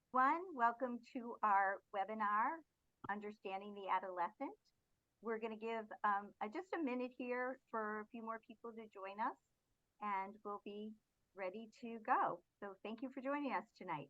everyone. Welcome to our webinar, Understanding the Adolescent. We're going to give just a minute here for a few more people to join us, and we'll be ready to go. So thank you for joining us tonight.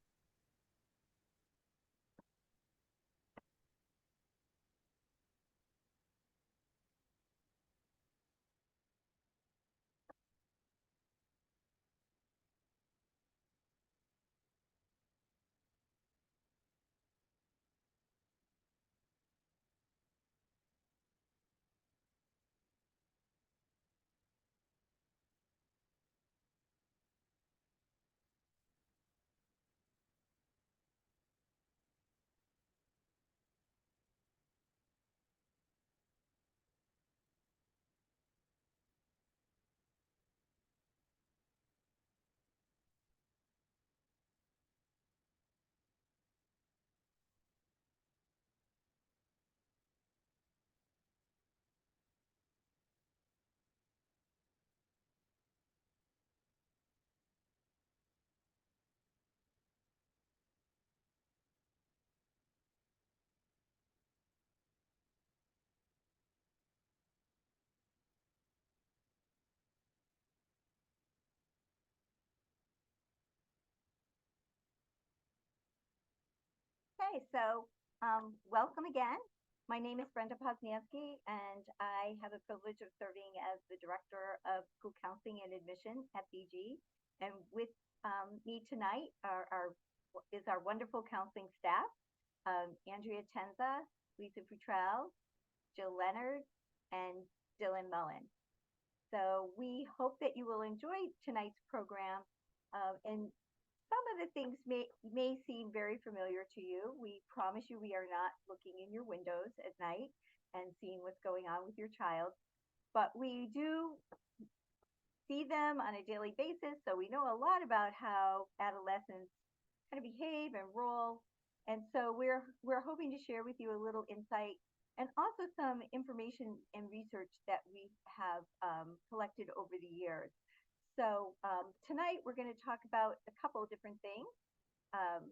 Okay, so welcome again. My name is Brenda Posniewski, and I have the privilege of serving as the Director of School Counseling and Admission at BG. And with me tonight is our wonderful counseling staff, Andrea Tenza, Lisa Futrell, Jill Leonard, and Dylan Mullen. So we hope that you will enjoy tonight's program, and some of the things may seem very familiar to you. We promise you we are not looking in your windows at night and seeing what's going on with your child, but we do see them on a daily basis, so we know a lot about how adolescents kind of behave and roll. And so we're hoping to share with you a little insight and also some information and research that we have collected over the years. So tonight we're going to talk about a couple of different things. Um,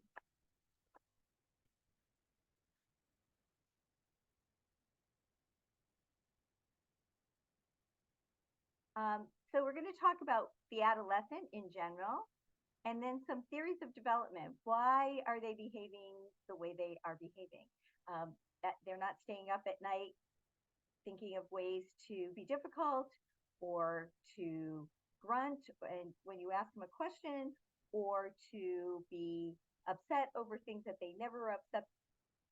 so we're going to talk about the adolescent in general, and then some theories of development. Why are they behaving the way they are behaving? That they're not staying up at night thinking of ways to be difficult or to grunt and when you ask them a question, or to be upset over things that they never were upset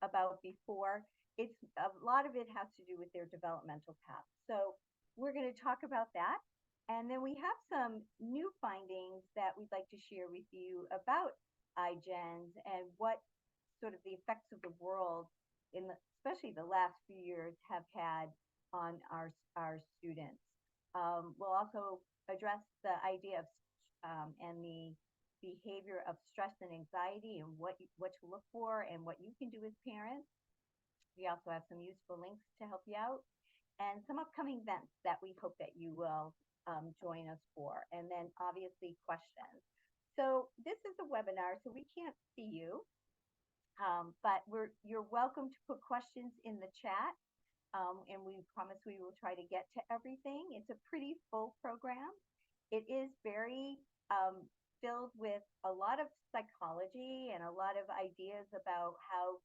about before. It's a lot of it has to do with their developmental path. So we're going to talk about that. And then we have some new findings that we'd like to share with you about iGens and what sort of the effects of the world especially the last few years have had on our students. We'll also address the idea of and the behavior of stress and anxiety and what to look for and what you can do as parents. We also have some useful links to help you out and some upcoming events that we hope that you will join us for. And then obviously questions. So this is a webinar, so we can't see you, but you're welcome to put questions in the chat. And we promise we will try to get to everything. It's a pretty full program. It is very filled with a lot of psychology and a lot of ideas about how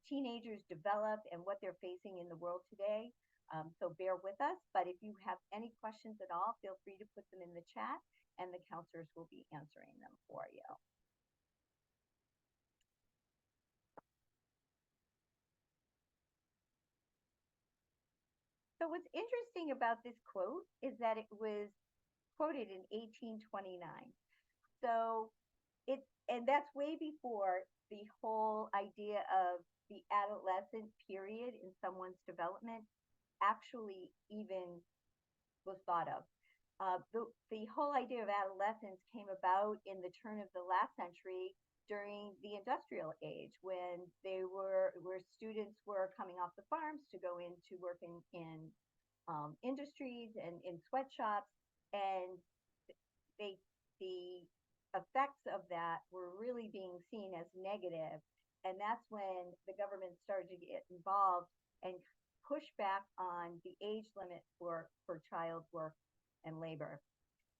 teenagers develop and what they're facing in the world today. So bear with us, but if you have any questions at all, feel free to put them in the chat and the counselors will be answering them for you. So what's interesting about this quote is that it was quoted in 1829. So and that's way before the whole idea of the adolescent period in someone's development actually even was thought of. The whole idea of adolescence came about in the turn of the last century during the industrial age when where students were coming off the farms to go into work in industries and in sweatshops, and they the effects of that were really being seen as negative, and that's when the government started to get involved and push back on the age limit for child work and labor.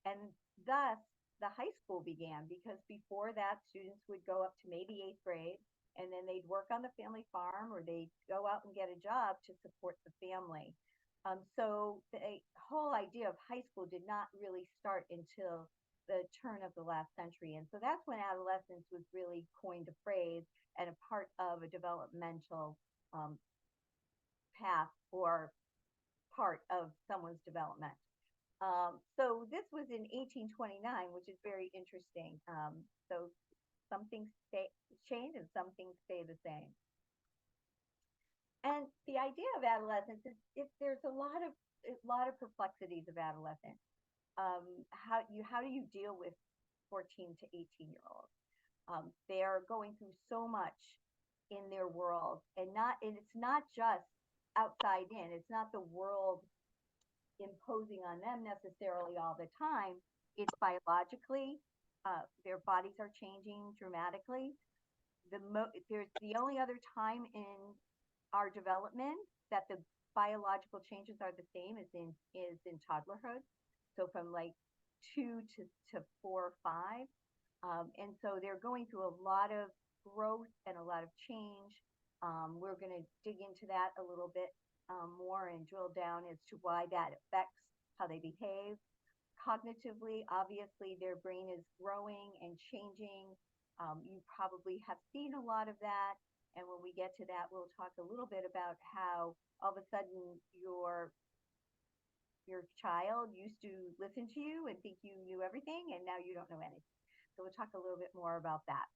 And thus, the high school began, because before that, students would go up to maybe eighth grade, and then they'd work on the family farm, or they'd go out and get a job to support the family. So the whole idea of high school did not really start until the turn of the last century. And so that's when adolescence was really coined a phrase and a part of a developmental path, or part of someone's development. So this was in 1829, which is very interesting. So some things change and some things stay the same. And the idea of adolescence is there's a lot of perplexities of adolescence. How do you deal with 14 to 18-year olds? They're going through so much in their world, and it's not just outside in. It's not the world imposing on them necessarily all the time. It's biologically, their bodies are changing dramatically. There's the only other time in our development that the biological changes are the same is in toddlerhood. So from like 2 to 4 or 5, and so they're going through a lot of growth and a lot of change. We're going to dig into that a little bit more and drill down as to why that affects how they behave. Cognitively, obviously, their brain is growing and changing. You probably have seen a lot of that. And when we get to that, we'll talk a little bit about how all of a sudden your child used to listen to you and think you knew everything, and now you don't know anything. So we'll talk a little bit more about that.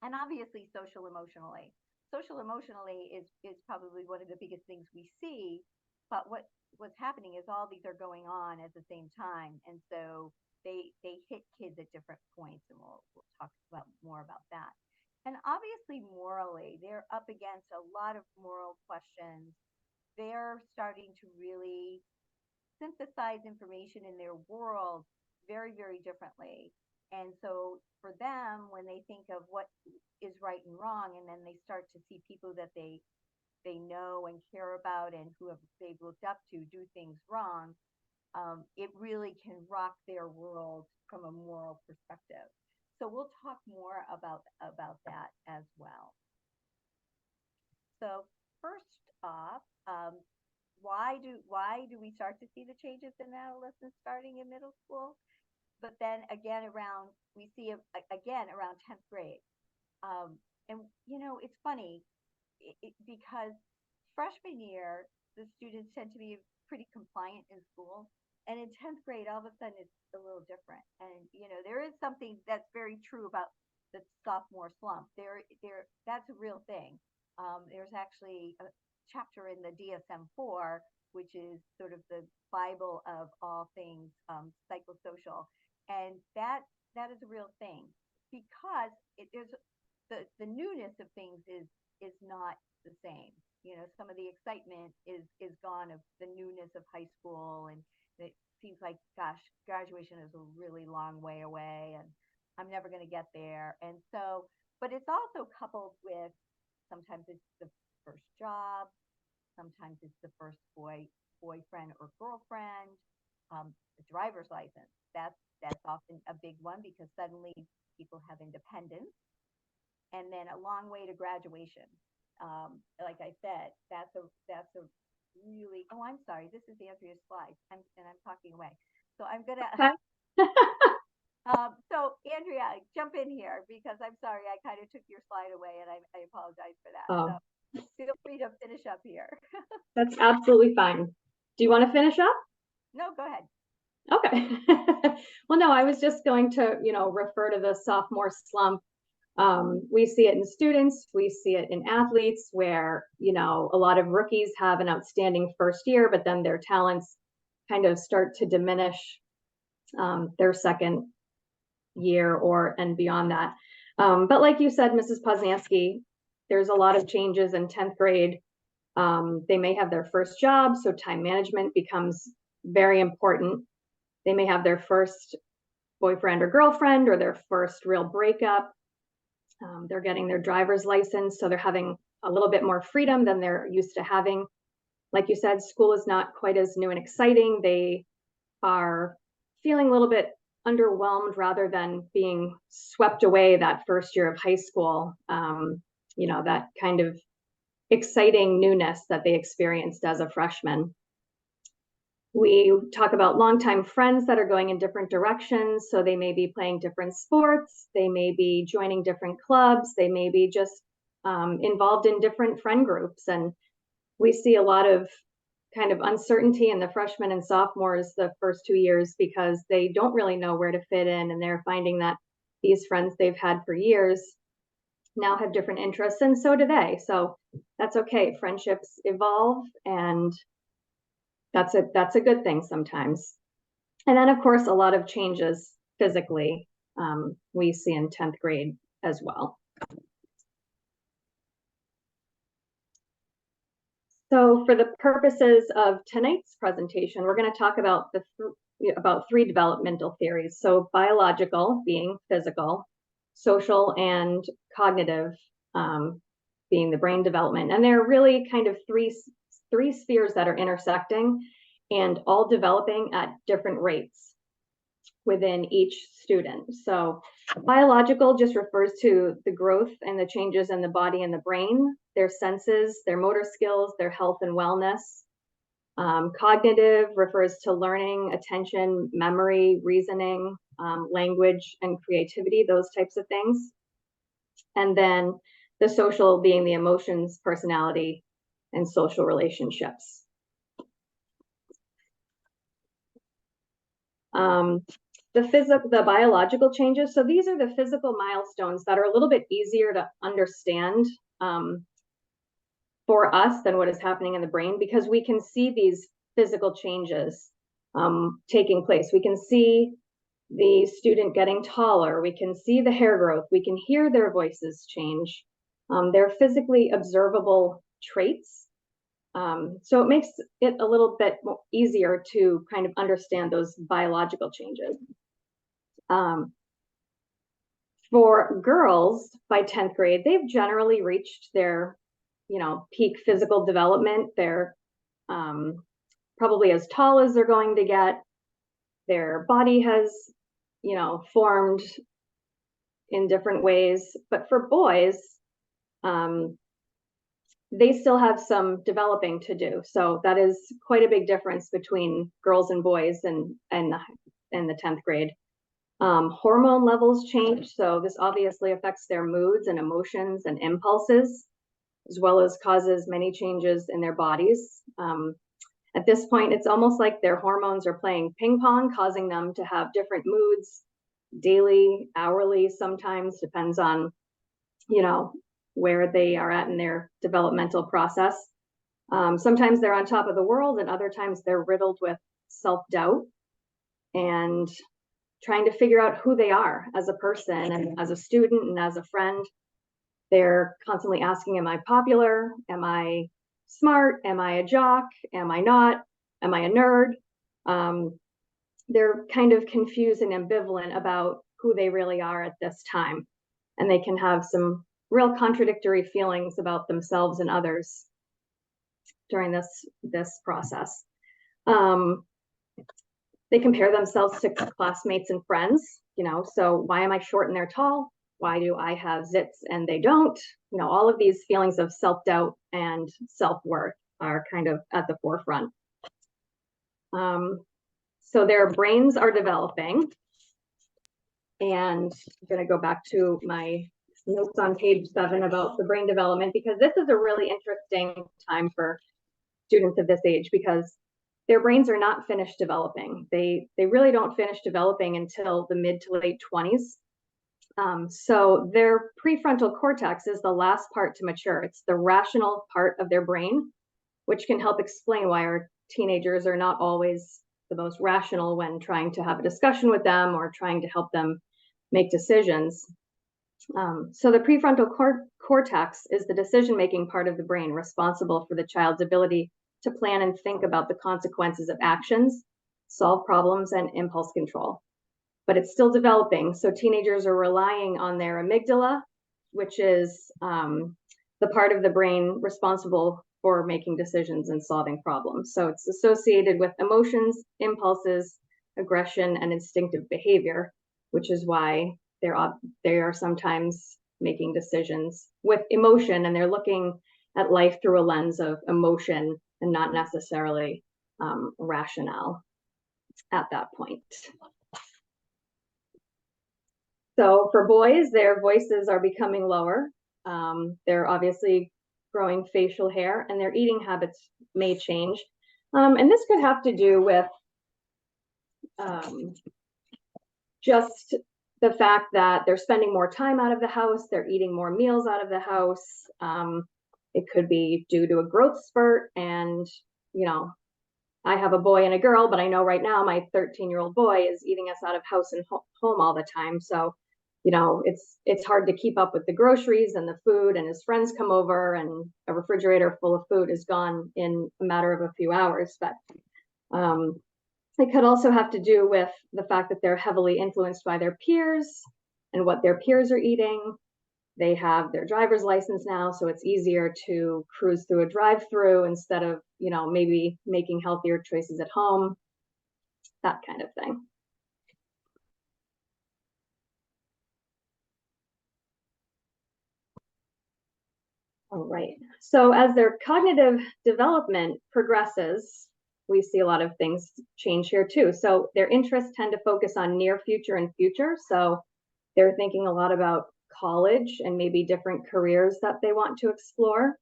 And obviously, social emotionally. Social emotionally is probably one of the biggest things we see, but what's happening is all these are going on at the same time, and so they hit kids at different points, and we'll talk about more about that. And obviously, morally, they're up against a lot of moral questions. They're starting to really synthesize information in their world very, very differently. And so for them, when they think of what is right and wrong, and then they start to see people that they know and care about and who they've looked up to do things wrong, it really can rock their world from a moral perspective. So we'll talk more about that as well. So first off, why do we start to see the changes in adolescence starting in middle school? But then again, we see it again around 10th grade. And it's funny because freshman year, the students tend to be pretty compliant in school. And in 10th grade, all of a sudden it's a little different. And, there is something that's very true about the sophomore slump. That's a real thing. There's actually a chapter in the DSM-4, which is sort of the Bible of all things psychosocial. And that is a real thing, because there's the newness of things is not the same. Some of the excitement is gone of the newness of high school, and it seems like, gosh, graduation is a really long way away, and I'm never going to get there. And so, but it's also coupled with, sometimes it's the first job, sometimes it's the first boyfriend or girlfriend, the driver's license. That's often a big one, because suddenly people have independence, and then a long way to graduation. Like I said, that's a really. Oh, I'm sorry. This is Andrea's slide, and I'm talking away. So I'm gonna. So Andrea, jump in here, because I'm sorry, I kind of took your slide away, and I apologize for that. Oh. So feel free to finish up here. That's absolutely fine. Do you want to finish up? No, go ahead. Okay. Well, no, I was just going to, refer to the sophomore slump. We see it in students, we see it in athletes, where, a lot of rookies have an outstanding first year, but then their talents kind of start to diminish their second year and beyond that. But like you said, Mrs. Poznansky, there's a lot of changes in 10th grade. They may have their first job, so time management becomes very important. They may have their first boyfriend or girlfriend or their first real breakup. They're getting their driver's license, so they're having a little bit more freedom than they're used to having. Like you said, school is not quite as new and exciting. They are feeling a little bit underwhelmed rather than being swept away that first year of high school. That kind of exciting newness that they experienced as a freshman. We talk about longtime friends that are going in different directions. So they may be playing different sports, they may be joining different clubs, they may be just involved in different friend groups. And we see a lot of kind of uncertainty in the freshmen and sophomores the first 2 years because they don't really know where to fit in, and they're finding that these friends they've had for years now have different interests, and so do they. So that's okay. Friendships evolve, and that's a good thing sometimes. And then, of course, a lot of changes physically we see in 10th grade as well. So for the purposes of tonight's presentation, we're going to talk about about 3 developmental theories. So biological being physical, social and cognitive being the brain development. And they're really kind of three spheres that are intersecting and all developing at different rates within each student. So biological just refers to the growth and the changes in the body and the brain, their senses, their motor skills, their health and wellness. Cognitive refers to learning, attention, memory, reasoning, language, and creativity, those types of things. And then the social being the emotions, personality, and social relationships. The biological changes. So these are the physical milestones that are a little bit easier to understand for us than what is happening in the brain, because we can see these physical changes taking place. We can see the student getting taller. We can see the hair growth. We can hear their voices change. They're physically observable traits. So it makes it a little bit more easier to kind of understand those biological changes. For girls by 10th grade, they've generally reached their, peak physical development. They're probably as tall as they're going to get. Their body has, formed in different ways. But for boys, they still have some developing to do. So that is quite a big difference between girls and boys in the 10th grade. Hormone levels change. So this obviously affects their moods and emotions and impulses, as well as causes many changes in their bodies. At this point, it's almost like their hormones are playing ping pong, causing them to have different moods daily, hourly, sometimes, depends on, where they are at in their developmental process. Sometimes they're on top of the world, and other times they're riddled with self-doubt and trying to figure out who they are as a person and as a student and as a friend. They're constantly asking, am I popular? Am I smart? Am I a jock? Am I not? Am I a nerd? They're kind of confused and ambivalent about who they really are at this time. And they can have some real contradictory feelings about themselves and others during this process. They compare themselves to classmates and friends, so why am I short and they're tall? Why do I have zits and they don't? All of these feelings of self-doubt and self-worth are kind of at the forefront. So their brains are developing. And I'm going to go back to my notes on page 7 about the brain development, because this is a really interesting time for students of this age, because their brains are not finished developing. They really don't finish developing until the mid to late 20s. So their prefrontal cortex is the last part to mature. It's the rational part of their brain, which can help explain why our teenagers are not always the most rational when trying to have a discussion with them or trying to help them make decisions. So the prefrontal cortex is the decision-making part of the brain responsible for the child's ability to plan and think about the consequences of actions, solve problems, and impulse control. but it's still developing. So teenagers are relying on their amygdala, which is the part of the brain responsible for making decisions and solving problems. So it's associated with emotions, impulses, aggression, and instinctive behavior, which is why they are sometimes making decisions with emotion, and they're looking at life through a lens of emotion and not necessarily rationale at that point. So for boys, their voices are becoming lower. They're obviously growing facial hair, and their eating habits may change. And this could have to do with just the fact that they're spending more time out of the house, they're eating more meals out of the house. It could be due to a growth spurt, and I have a boy and a girl, but I know right now my 13-year-old boy is eating us out of house and home all the time. So, it's hard to keep up with the groceries and the food, and his friends come over and a refrigerator full of food is gone in a matter of a few hours. But it could also have to do with the fact that they're heavily influenced by their peers and what their peers are eating. They have their driver's license now, so it's easier to cruise through a drive-through instead of, maybe making healthier choices at home, that kind of thing. All right. So as their cognitive development progresses, we see a lot of things change here too. So their interests tend to focus on near future and future. So they're thinking a lot about college and maybe different careers that they want to explore.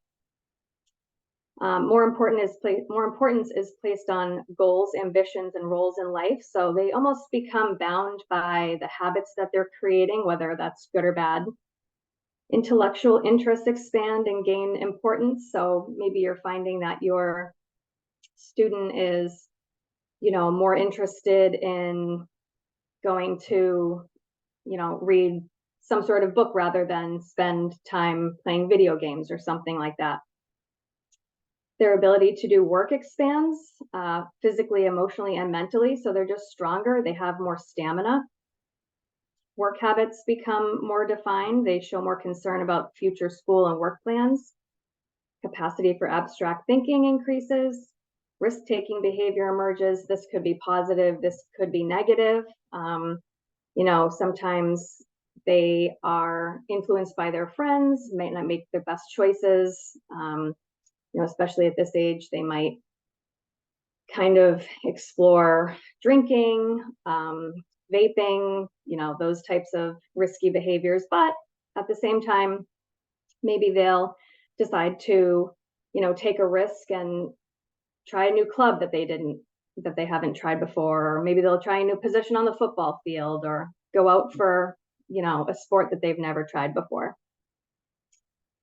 More importance is placed on goals, ambitions, and roles in life. So they almost become bound by the habits that they're creating, whether that's good or bad. Intellectual interests expand and gain importance. So maybe you're finding that your student is, more interested in going to, read some sort of book rather than spend time playing video games or something like that. Their ability to do work expands physically, emotionally, and mentally. So they're just stronger. They have more stamina. Work habits become more defined. They show more concern about future school and work plans. Capacity for abstract thinking increases. Risk-taking behavior emerges. This could be positive. This could be negative. Sometimes they are influenced by their friends, might not make their best choices. Especially at this age, they might kind of explore drinking, vaping, those types of risky behaviors. But at the same time, maybe they'll decide to, take a risk and try a new club that they haven't tried before, or maybe they'll try a new position on the football field, or go out for, a sport that they've never tried before.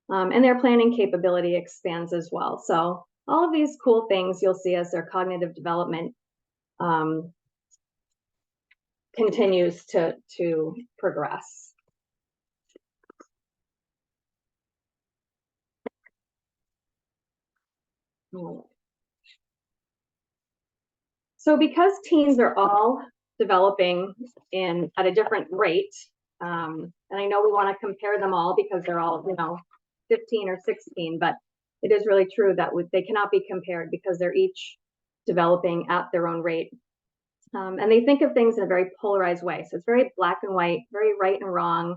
And their planning capability expands as well. So all of these cool things you'll see as their cognitive development continues to progress. So because teens are all developing at a different rate, and I know we want to compare them all because they're all, 15 or 16, but it is really true that they cannot be compared because they're each developing at their own rate. And they think of things in a very polarized way. So it's very black and white, very right and wrong.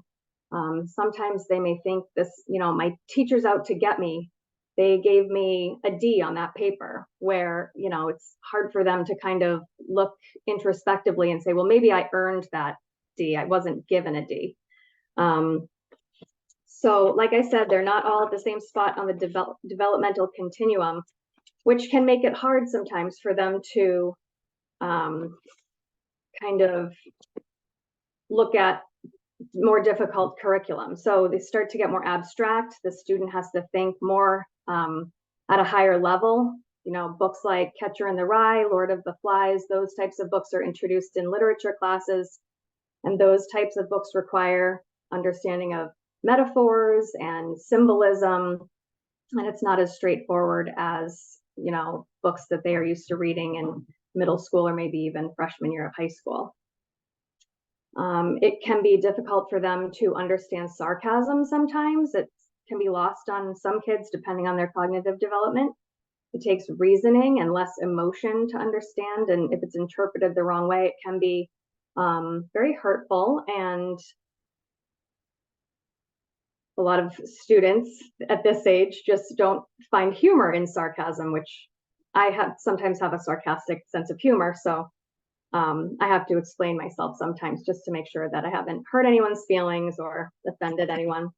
Sometimes they may think this, my teacher's out to get me. They gave me a D on that paper, where, it's hard for them to kind of look introspectively and say, well, maybe I earned that D. I wasn't given a D. So like I said, they're not all at the same spot on the developmental continuum, which can make it hard sometimes for them to kind of look at more difficult curriculum. So they start to get more abstract. The student has to think more at a higher level. Books like Catcher in the Rye, Lord of the Flies, those types of books are introduced in literature classes. And those types of books require understanding of metaphors and symbolism. And it's not as straightforward as, books that they are used to reading in middle school or maybe even freshman year of high school. It can be difficult for them to understand sarcasm sometimes. It can be lost on some kids depending on their cognitive development. It takes reasoning and less emotion to understand. And if it's interpreted the wrong way, it can be very hurtful. And a lot of students at this age just don't find humor in sarcasm, which sometimes have a sarcastic sense of humor. So I have to explain myself sometimes just to make sure that I haven't hurt anyone's feelings or offended anyone.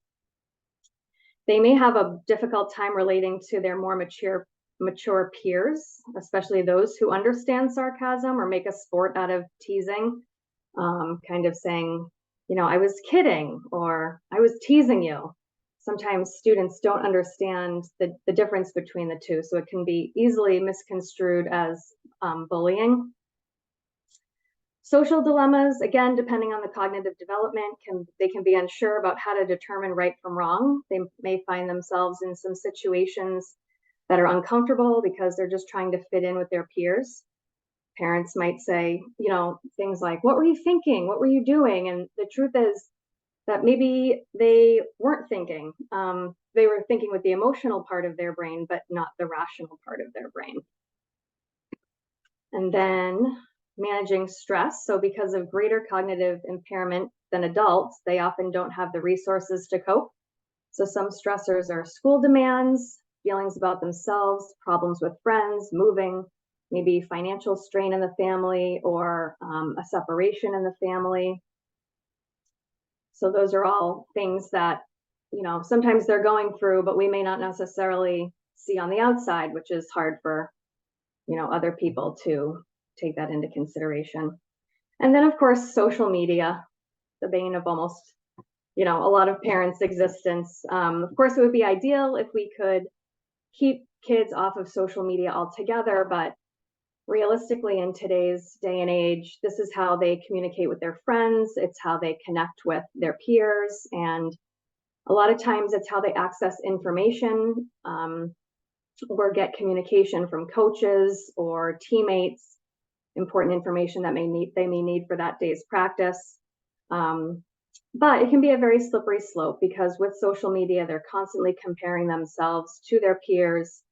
They may have a difficult time relating to their more mature peers, especially those who understand sarcasm or make a sport out of teasing, kind of saying, I was kidding or I was teasing you. Sometimes students don't understand the difference between the two, so it can be easily misconstrued as bullying. Social dilemmas, again, depending on the cognitive development, they can be unsure about how to determine right from wrong. They may find themselves in some situations that are uncomfortable because they're just trying to fit in with their peers. Parents might say, things like, what were you thinking? What were you doing? And the truth is that maybe they weren't thinking. They were thinking with the emotional part of their brain, but not the rational part of their brain. And then managing stress. So because of greater cognitive impairment than adults, they often don't have the resources to cope. So some stressors are school demands, feelings about themselves, problems with friends, moving, maybe financial strain in the family or a separation in the family. So those are all things that, sometimes they're going through, but we may not necessarily see on the outside, which is hard for, other people to take that into consideration. And then, of course, social media, the bane of almost, a lot of parents' existence. Of course, it would be ideal if we could keep kids off of social media altogether, but realistically, in today's day and age, this is how they communicate with their friends. It's how they connect with their peers. And a lot of times it's how they access information or get communication from coaches or teammates, important information that they may need for that day's practice. But it can be a very slippery slope because with social media, they're constantly comparing themselves to their peers,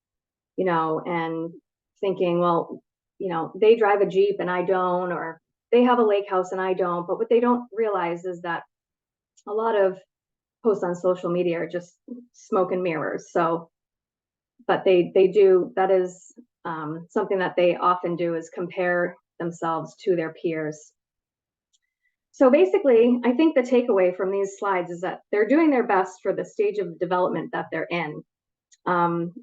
and thinking, well, they drive a Jeep and I don't, or they have a lake house and I don't. But what they don't realize is that a lot of posts on social media are just smoke and mirrors. So, but they do, that is something that they often do, is compare themselves to their peers. So basically, I think the takeaway from these slides is that they're doing their best for the stage of development that they're in.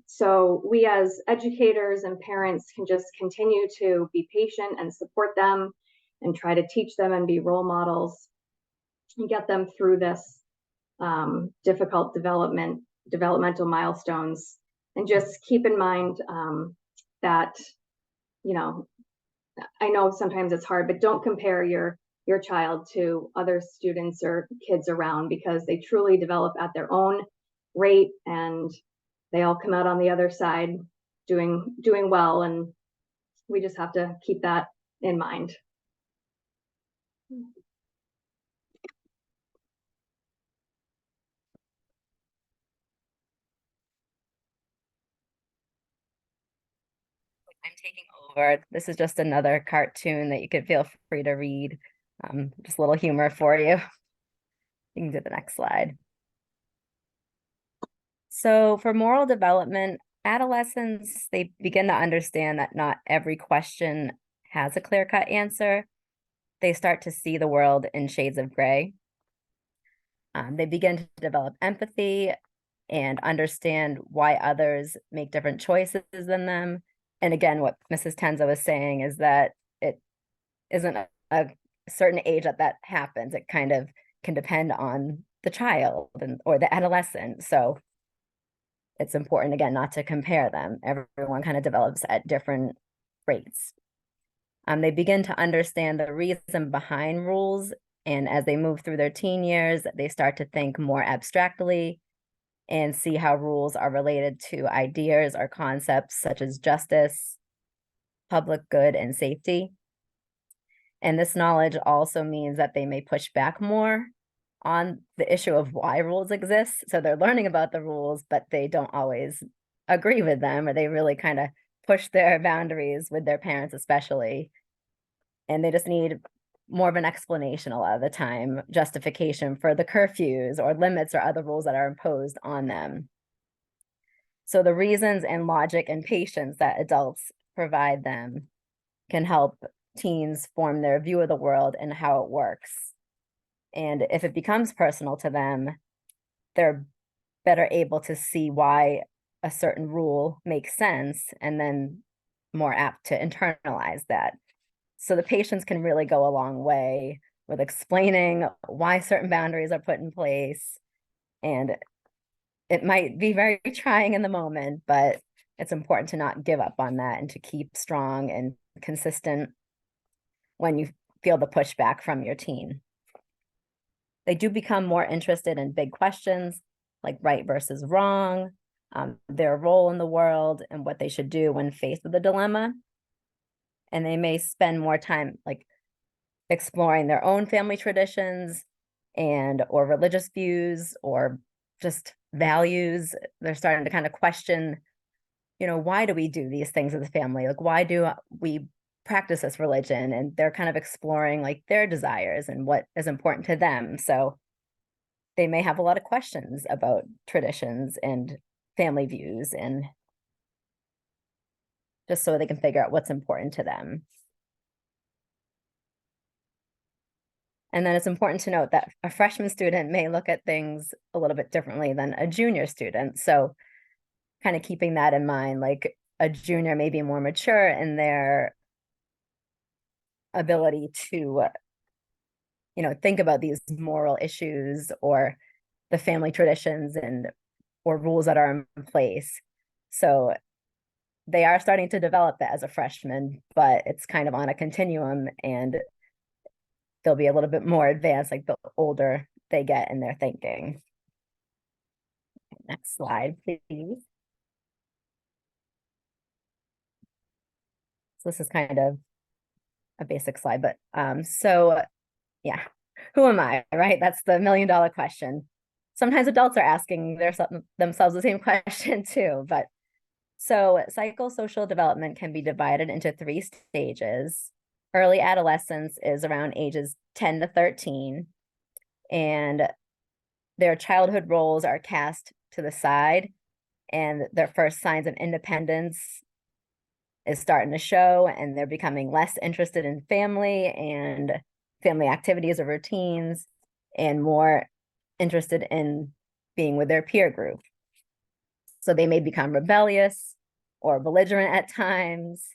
So we as educators and parents can just continue to be patient and support them and try to teach them and be role models and get them through this difficult developmental milestones. And just keep in mind that, I know sometimes it's hard, but don't compare your child to other students or kids around, because they truly develop at their own rate and they all come out on the other side doing well. And we just have to keep that in mind. I'm taking over. This is just another cartoon that you could feel free to read. Just a little humor for you. You can do the next slide. So for moral development, adolescents, they begin to understand that not every question has a clear-cut answer. They start to see the world in shades of gray. They begin to develop empathy and understand why others make different choices than them. And again, what Mrs. Tenzo was saying is that it isn't a certain age that happens. It kind of can depend on the child or the adolescent. So it's important, again, not to compare them. Everyone kind of develops at different rates. They begin to understand the reason behind rules. And as they move through their teen years, they start to think more abstractly and see how rules are related to ideas or concepts such as justice, public good, and safety. And this knowledge also means that they may push back more on the issue of why rules exist. So they're learning about the rules, but they don't always agree with them, or they really kind of push their boundaries with their parents, especially. And they just need more of an explanation a lot of the time, justification for the curfews or limits or other rules that are imposed on them. So the reasons and logic and patience that adults provide them can help teens form their view of the world and how it works. And if it becomes personal to them, they're better able to see why a certain rule makes sense and then more apt to internalize that. So the patience can really go a long way with explaining why certain boundaries are put in place. And it might be very trying in the moment, but it's important to not give up on that and to keep strong and consistent when you feel the pushback from your teen. They do become more interested in big questions like right versus wrong, their role in the world, and what they should do when faced with a dilemma. And they may spend more time like exploring their own family traditions and or religious views or just values. They're starting to kind of question, why do we do these things as a family? Like, why do we practice this religion? And they're kind of exploring like their desires and what is important to them. So they may have a lot of questions about traditions and family views, and just so they can figure out what's important to them. And then it's important to note that a freshman student may look at things a little bit differently than a junior student. So kind of keeping that in mind, like a junior may be more mature in their ability to, think about these moral issues or the family traditions or rules that are in place. So they are starting to develop that as a freshman, but it's kind of on a continuum, and they'll be a little bit more advanced like the older they get in their thinking. Next slide, please. So this is kind of a basic slide, but so yeah, who am I, right? That's the $1,000,000 question. Sometimes adults are asking themselves the same question too, but so psychosocial development can be divided into 3 stages. Early adolescence is around ages 10 to 13, and their childhood roles are cast to the side, and their first signs of independence is starting to show, and they're becoming less interested in family and family activities or routines, and more interested in being with their peer group. So they may become rebellious or belligerent at times.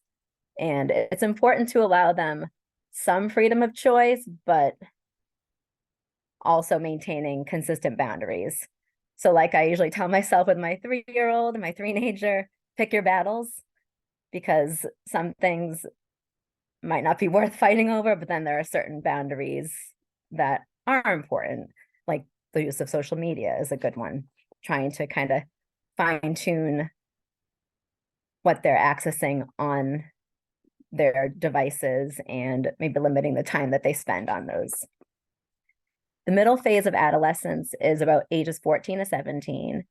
And it's important to allow them some freedom of choice, but also maintaining consistent boundaries. So like I usually tell myself with my 3-year-old and my 3-nager, pick your battles, because some things might not be worth fighting over, but then there are certain boundaries that are important, like the use of social media is a good one, trying to kind of fine tune what they're accessing on their devices and maybe limiting the time that they spend on those. The middle phase of adolescence is about ages 14 to 17.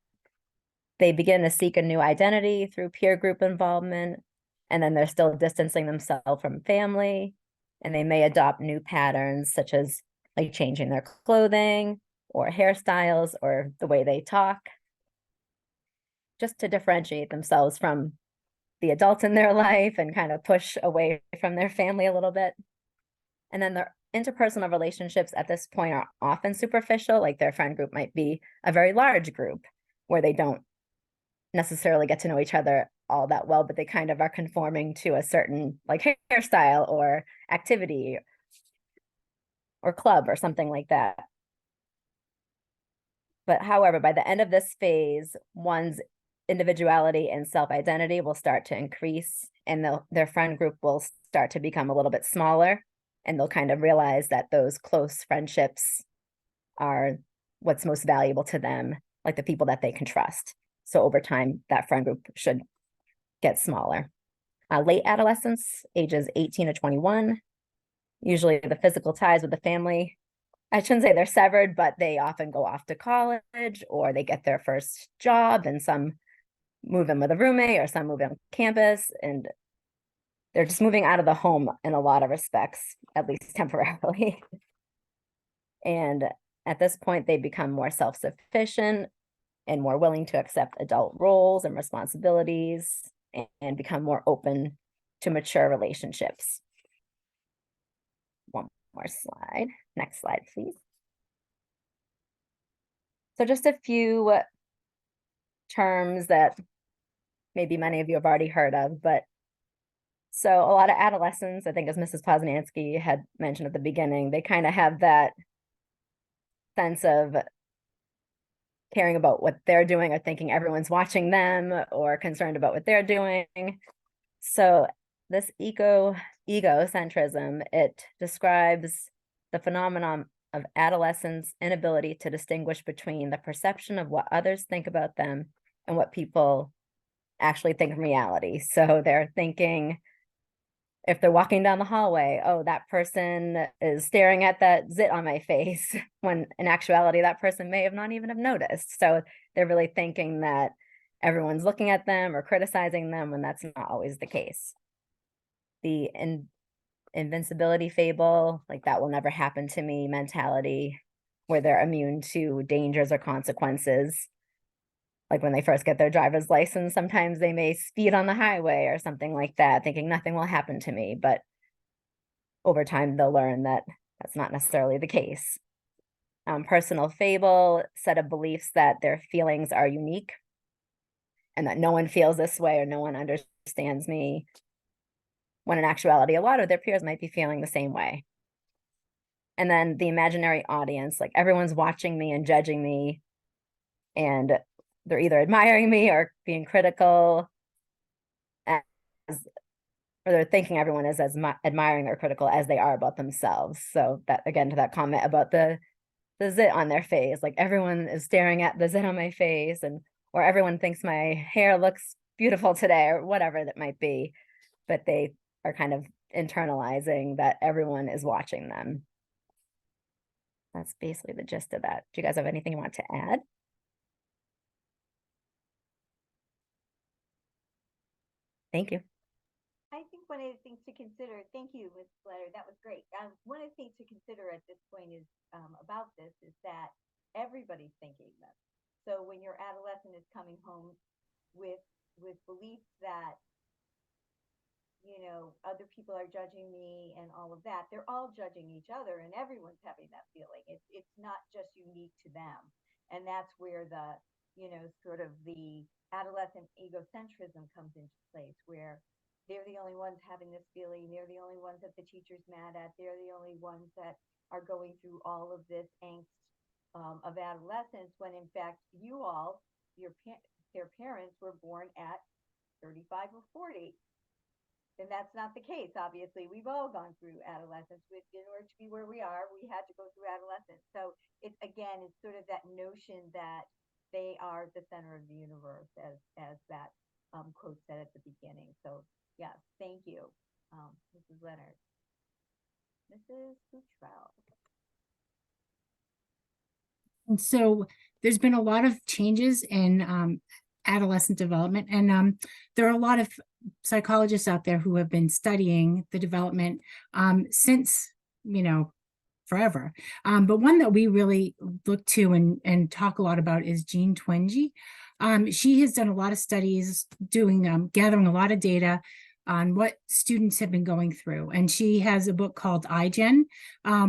They begin to seek a new identity through peer group involvement, and then they're still distancing themselves from family, and they may adopt new patterns such as like changing their clothing or hairstyles or the way they talk, just to differentiate themselves from the adults in their life and kind of push away from their family a little bit. And then their interpersonal relationships at this point are often superficial, like their friend group might be a very large group where they don't necessarily get to know each other all that well, but they kind of are conforming to a certain like hairstyle or activity or club or something like that. But however, by the end of this phase, one's individuality and self-identity will start to increase, and their friend group will start to become a little bit smaller, and they'll kind of realize that those close friendships are what's most valuable to them, like the people that they can trust. So over time, that friend group should get smaller. Late adolescence, ages 18 to 21, Usually the physical ties with the family, I shouldn't say they're severed, but they often go off to college or they get their first job, and some move in with a roommate or some move in on campus, and they're just moving out of the home in a lot of respects, at least temporarily. And at this point, they become more self-sufficient and more willing to accept adult roles and responsibilities and become more open to mature relationships. One more slide. Next slide, please. So just a few terms that maybe many of you have already heard of, but so a lot of adolescents, I think as Mrs. Poznansky had mentioned at the beginning, they kind of have that sense of caring about what they're doing or thinking everyone's watching them or concerned about what they're doing. So this egocentrism, it describes the phenomenon of adolescents' inability to distinguish between the perception of what others think about them and what people actually think in reality. So they're thinking, if they're walking down the hallway, oh, that person is staring at that zit on my face, when in actuality, that person may have not even have noticed. So they're really thinking that everyone's looking at them or criticizing them when that's not always the case. The invincibility fable, like that will never happen to me mentality, where they're immune to dangers or consequences. Like when they first get their driver's license, sometimes they may speed on the highway or something like that, thinking nothing will happen to me. But over time, they'll learn that that's not necessarily the case. Personal fable, set of beliefs that their feelings are unique and that no one feels this way or no one understands me, when in actuality, a lot of their peers might be feeling the same way. And then the imaginary audience, like everyone's watching me and judging me, and they're either admiring me or being critical, as, or they're thinking everyone is as admiring or critical as they are about themselves. So that, again, to that comment about the zit on their face, like everyone is staring at the zit on my face, and or everyone thinks my hair looks beautiful today, or whatever that might be, but they are kind of internalizing that everyone is watching them. That's basically the gist of that. Do you guys have anything you want to add? Thank you. I think one of the things to consider, thank you, Ms. Leonard, that was great. One of the things to consider at this point is about this is that everybody's thinking this. So when your adolescent is coming home with beliefs that, you know, other people are judging me and all of that, they're all judging each other and everyone's having that feeling. It's not just unique to them. And that's where the, you know, sort of the adolescent egocentrism comes into place, where they're the only ones having this feeling. They're the only ones that the teacher's mad at. They're the only ones that are going through all of this angst of adolescence, when in fact you all, their parents were born at 35 or 40. And that's not the case. Obviously, we've all gone through adolescence. In order to be where we are, we had to go through adolescence. So it's, again, it's sort of that notion that they are the center of the universe, as that quote said at the beginning. So yes, thank you, Mrs. Leonard. Mrs. Futrell. And so there's been a lot of changes in adolescent development, and there are a lot of psychologists out there who have been studying the development since, you know, forever. But one that we really look to and talk a lot about is Jean Twenge. She has done a lot of studies, gathering a lot of data on what students have been going through. And she has a book called iGen,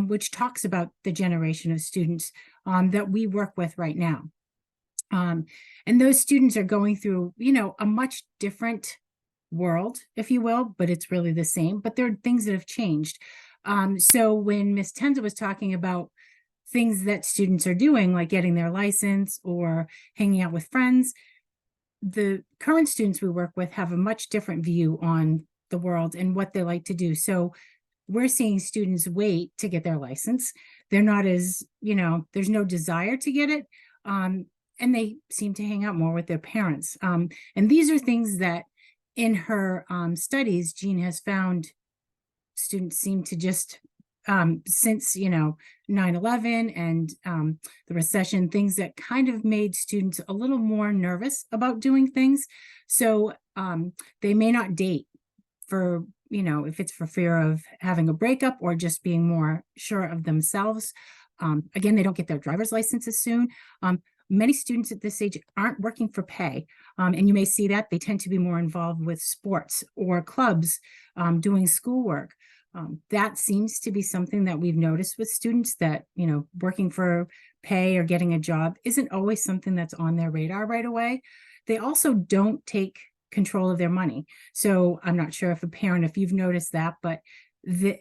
which talks about the generation of students that we work with right now. And those students are going through, you know, a much different world, if you will, but it's really the same. But there are things that have changed. So when Ms. Tenza was talking about things that students are doing, like getting their license or hanging out with friends, the current students we work with have a much different view on the world and what they like to do. So we're seeing students wait to get their license. They're not as, you know, there's no desire to get it. And they seem to hang out more with their parents. And these are things that in her studies, Jean has found students seem to just since, 9/11 and the recession, things that kind of made students a little more nervous about doing things. So they may not date for, if it's for fear of having a breakup or just being more sure of themselves. Again, they don't get their driver's licenses soon. Many students at this age aren't working for pay. And you may see that they tend to be more involved with sports or clubs, doing schoolwork. That seems to be something that we've noticed with students, that, working for pay or getting a job isn't always something that's on their radar right away. They also don't take control of their money. So I'm not sure if you've noticed that, but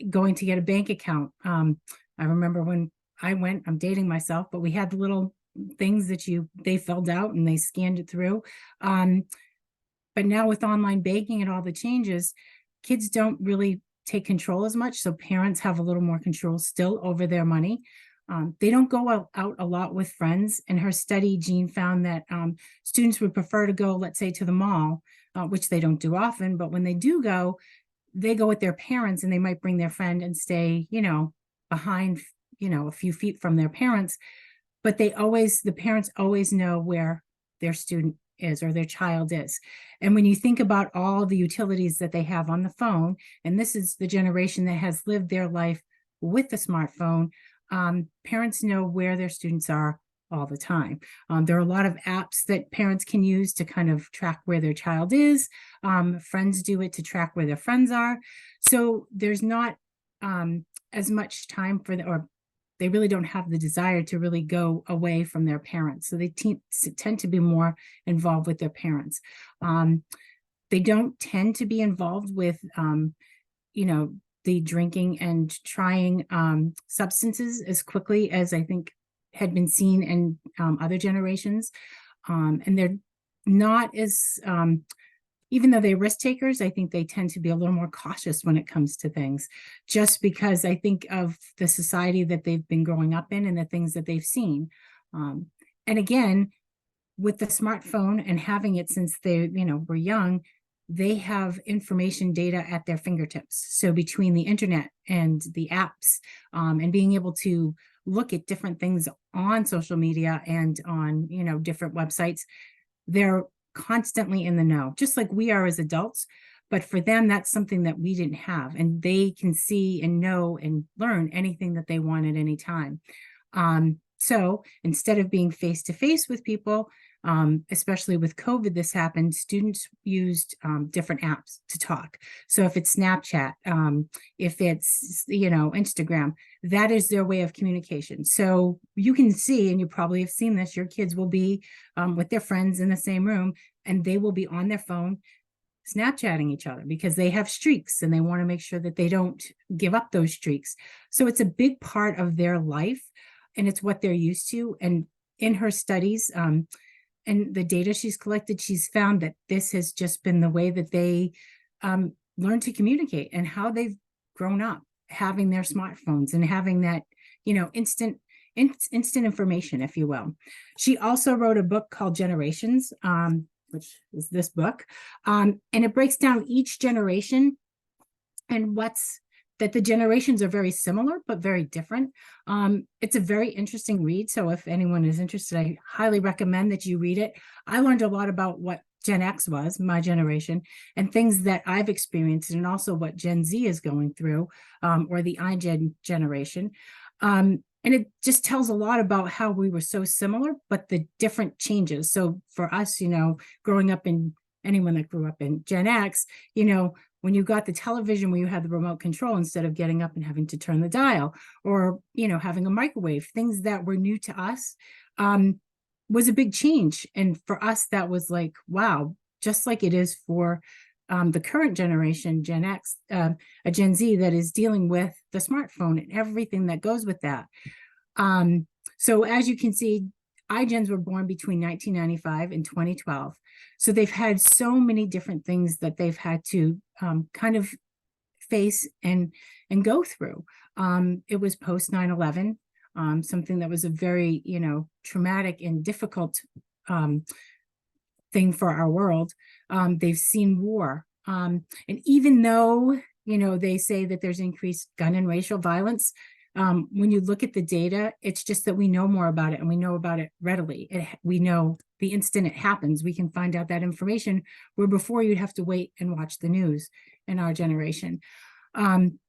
going to get a bank account. I remember when I went, I'm dating myself, but we had the little things that they filled out and they scanned it through. But now with online banking and all the changes, kids don't really take control as much. So parents have a little more control still over their money. They don't go out a lot with friends. In her study, Jean found that students would prefer to go, let's say, to the mall, which they don't do often. But when they do go, they go with their parents, and they might bring their friend and stay, behind, a few feet from their parents. But the parents always know where their student is or their child is. And when you think about all the utilities that they have on the phone, and this is the generation that has lived their life with the smartphone, parents know where their students are all the time. There are a lot of apps that parents can use to kind of track where their child is. Friends do it to track where their friends are. So there's not as much time or they really don't have the desire to really go away from their parents. So they tend to be more involved with their parents. They don't tend to be involved with, the drinking and trying substances as quickly as I think had been seen in other generations. And they're not as, even though they're risk takers, I think they tend to be a little more cautious when it comes to things, just because I think of the society that they've been growing up in and the things that they've seen. And again, with the smartphone and having it since they, were young, they have information data at their fingertips. So between the internet and the apps, and being able to look at different things on social media and on, different websites, they're constantly in the know, just like we are as adults. But for them, that's something that we didn't have, and they can see and know and learn anything that they want at any time. So instead of being face to face with people, especially with COVID, this happened, students used different apps to talk. So if it's Snapchat, if it's, Instagram, that is their way of communication. So you can see, and you probably have seen this, your kids will be with their friends in the same room, and they will be on their phone Snapchatting each other because they have streaks and they want to make sure that they don't give up those streaks. So it's a big part of their life, and it's what they're used to. And in her studies, and the data she's collected, she's found that this has just been the way that they learn to communicate and how they've grown up, having their smartphones and having that, instant information, if you will. She also wrote a book called Generations, which is this book. And it breaks down each generation and that the generations are very similar, but very different. It's a very interesting read. So if anyone is interested, I highly recommend that you read it. I learned a lot about what Gen X was, my generation, and things that I've experienced, and also what Gen Z is going through, or the iGen generation. And it just tells a lot about how we were so similar, but the different changes. So for us, growing up anyone that grew up in Gen X, when you got the television where you had the remote control instead of getting up and having to turn the dial, or, having a microwave, things that were new to us, was a big change. And for us, that was like, wow, just like it is for the current generation, Gen X, a Gen Z that is dealing with the smartphone and everything that goes with that. So as you can see, iGens were born between 1995 and 2012. So they've had so many different things that they've had to kind of face and go through. It was post 9/11, something that was a very, traumatic and difficult thing for our world. They've seen war. And even though they say that there's increased gun and racial violence. When you look at the data, it's just that we know more about it, and we know about it readily. We know the instant it happens, we can find out that information, where before you'd have to wait and watch the news in our generation.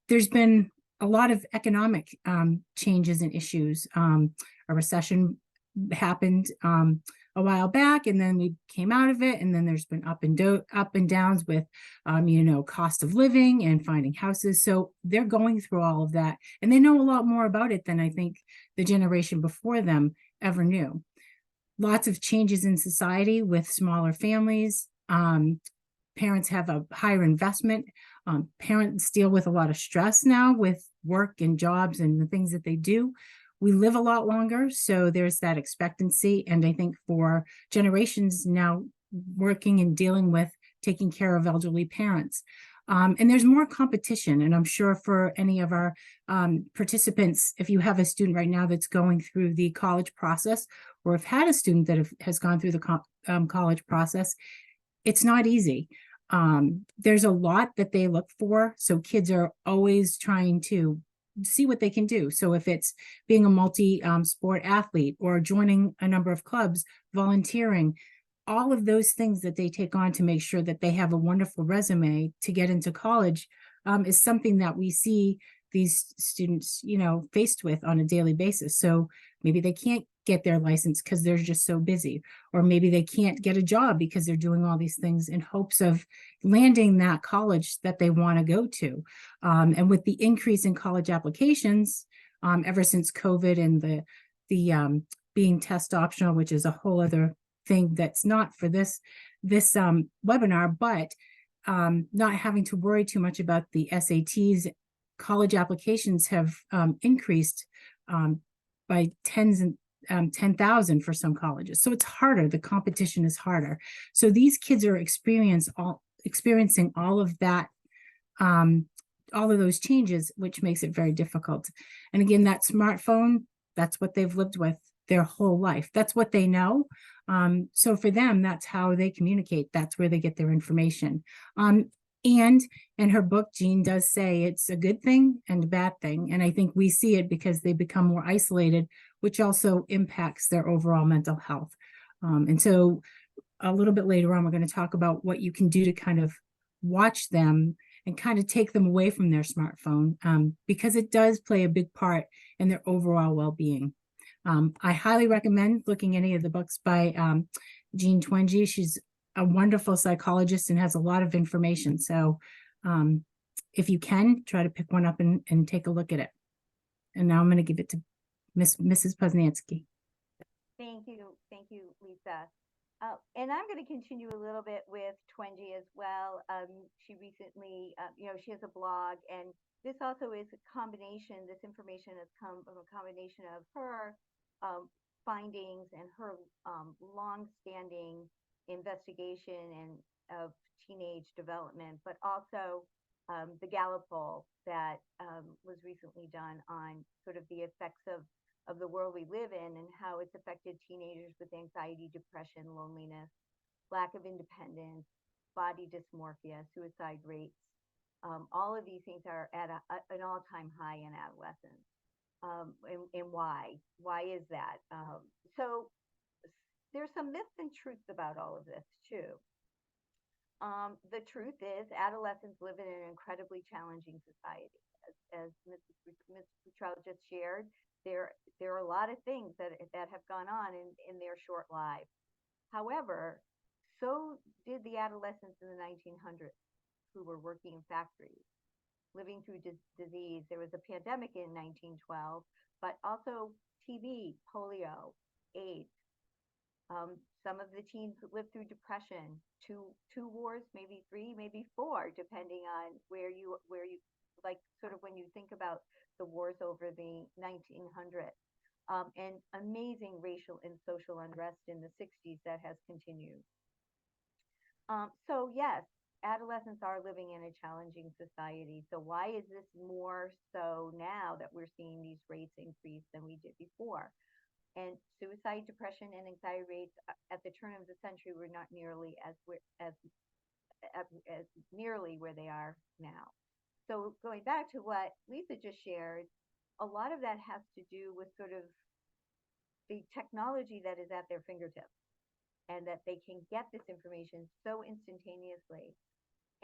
There's been a lot of economic changes and issues. A recession happened a while back, and then we came out of it, and then there's been up and downs with cost of living and finding houses. So they're going through all of that, and they know a lot more about it than I think the generation before them ever knew. Lots of changes in society with smaller families. Parents have a higher investment. Parents deal with a lot of stress now with work and jobs and the things that they do. We live a lot longer, so there's that expectancy. And I think for generations now, working and dealing with taking care of elderly parents. And there's more competition. And I'm sure for any of our participants, if you have a student right now that's going through the college process, or have had a student that has gone through the college process, it's not easy. There's a lot that they look for. So kids are always trying to see what they can do. So if it's being a multi-sport athlete, or joining a number of clubs, volunteering, all of those things that they take on to make sure that they have a wonderful resume to get into college, is something that we see these students, faced with on a daily basis. So maybe they can't get their license because they're just so busy, or maybe they can't get a job because they're doing all these things in hopes of landing that college that they want to go to. And with the increase in college applications, ever since COVID and the being test optional, which is a whole other thing that's not for this webinar, but not having to worry too much about the SATs, college applications have increased by 10,000 for some colleges. So it's harder. The competition is harder. So these kids are experiencing all of that, all of those changes, which makes it very difficult. And again, that smartphone, that's what they've lived with their whole life. That's what they know. So for them, that's how they communicate. That's where they get their information. And in her book, Jean does say it's a good thing and a bad thing. And I think we see it because they become more isolated, which also impacts their overall mental health. And so a little bit later on, we're going to talk about what you can do to kind of watch them and kind of take them away from their smartphone, because it does play a big part in their overall well-being. I highly recommend looking at any of the books by Jean Twenge. She's a wonderful psychologist and has a lot of information. So if you can, try to pick one up and take a look at it. And now I'm going to give it to Mrs. Poznansky. Thank you, Lisa. And I'm going to continue a little bit with Twenge as well. She recently, she has a blog, and this also is a combination. This information has come from a combination of her findings and her long-standing investigation and of teenage development, but also the Gallup poll that was recently done on sort of the effects of the world we live in and how it's affected teenagers with anxiety, depression, loneliness, lack of independence, body dysmorphia, suicide rates. All of these things are at an all-time high in adolescence. And why? Why is that? So there's some myths and truths about all of this too. The truth is adolescents live in an incredibly challenging society. As Ms. Futrell just shared, there are a lot of things that have gone on in their short lives. However, so did the adolescents in the 1900s who were working in factories, living through disease. There was a pandemic in 1912, but also TB, polio, AIDS. Some of the teens lived through depression, two wars, maybe three, maybe four, depending on where you like sort of when you think about the wars over the 1900s, and amazing racial and social unrest in the 60s that has continued. So yes, adolescents are living in a challenging society. So why is this more so now that we're seeing these rates increase than we did before? And suicide, depression, and anxiety rates at the turn of the century were not nearly as nearly where they are now. So going back to what Lisa just shared, a lot of that has to do with sort of the technology that is at their fingertips, and that they can get this information so instantaneously.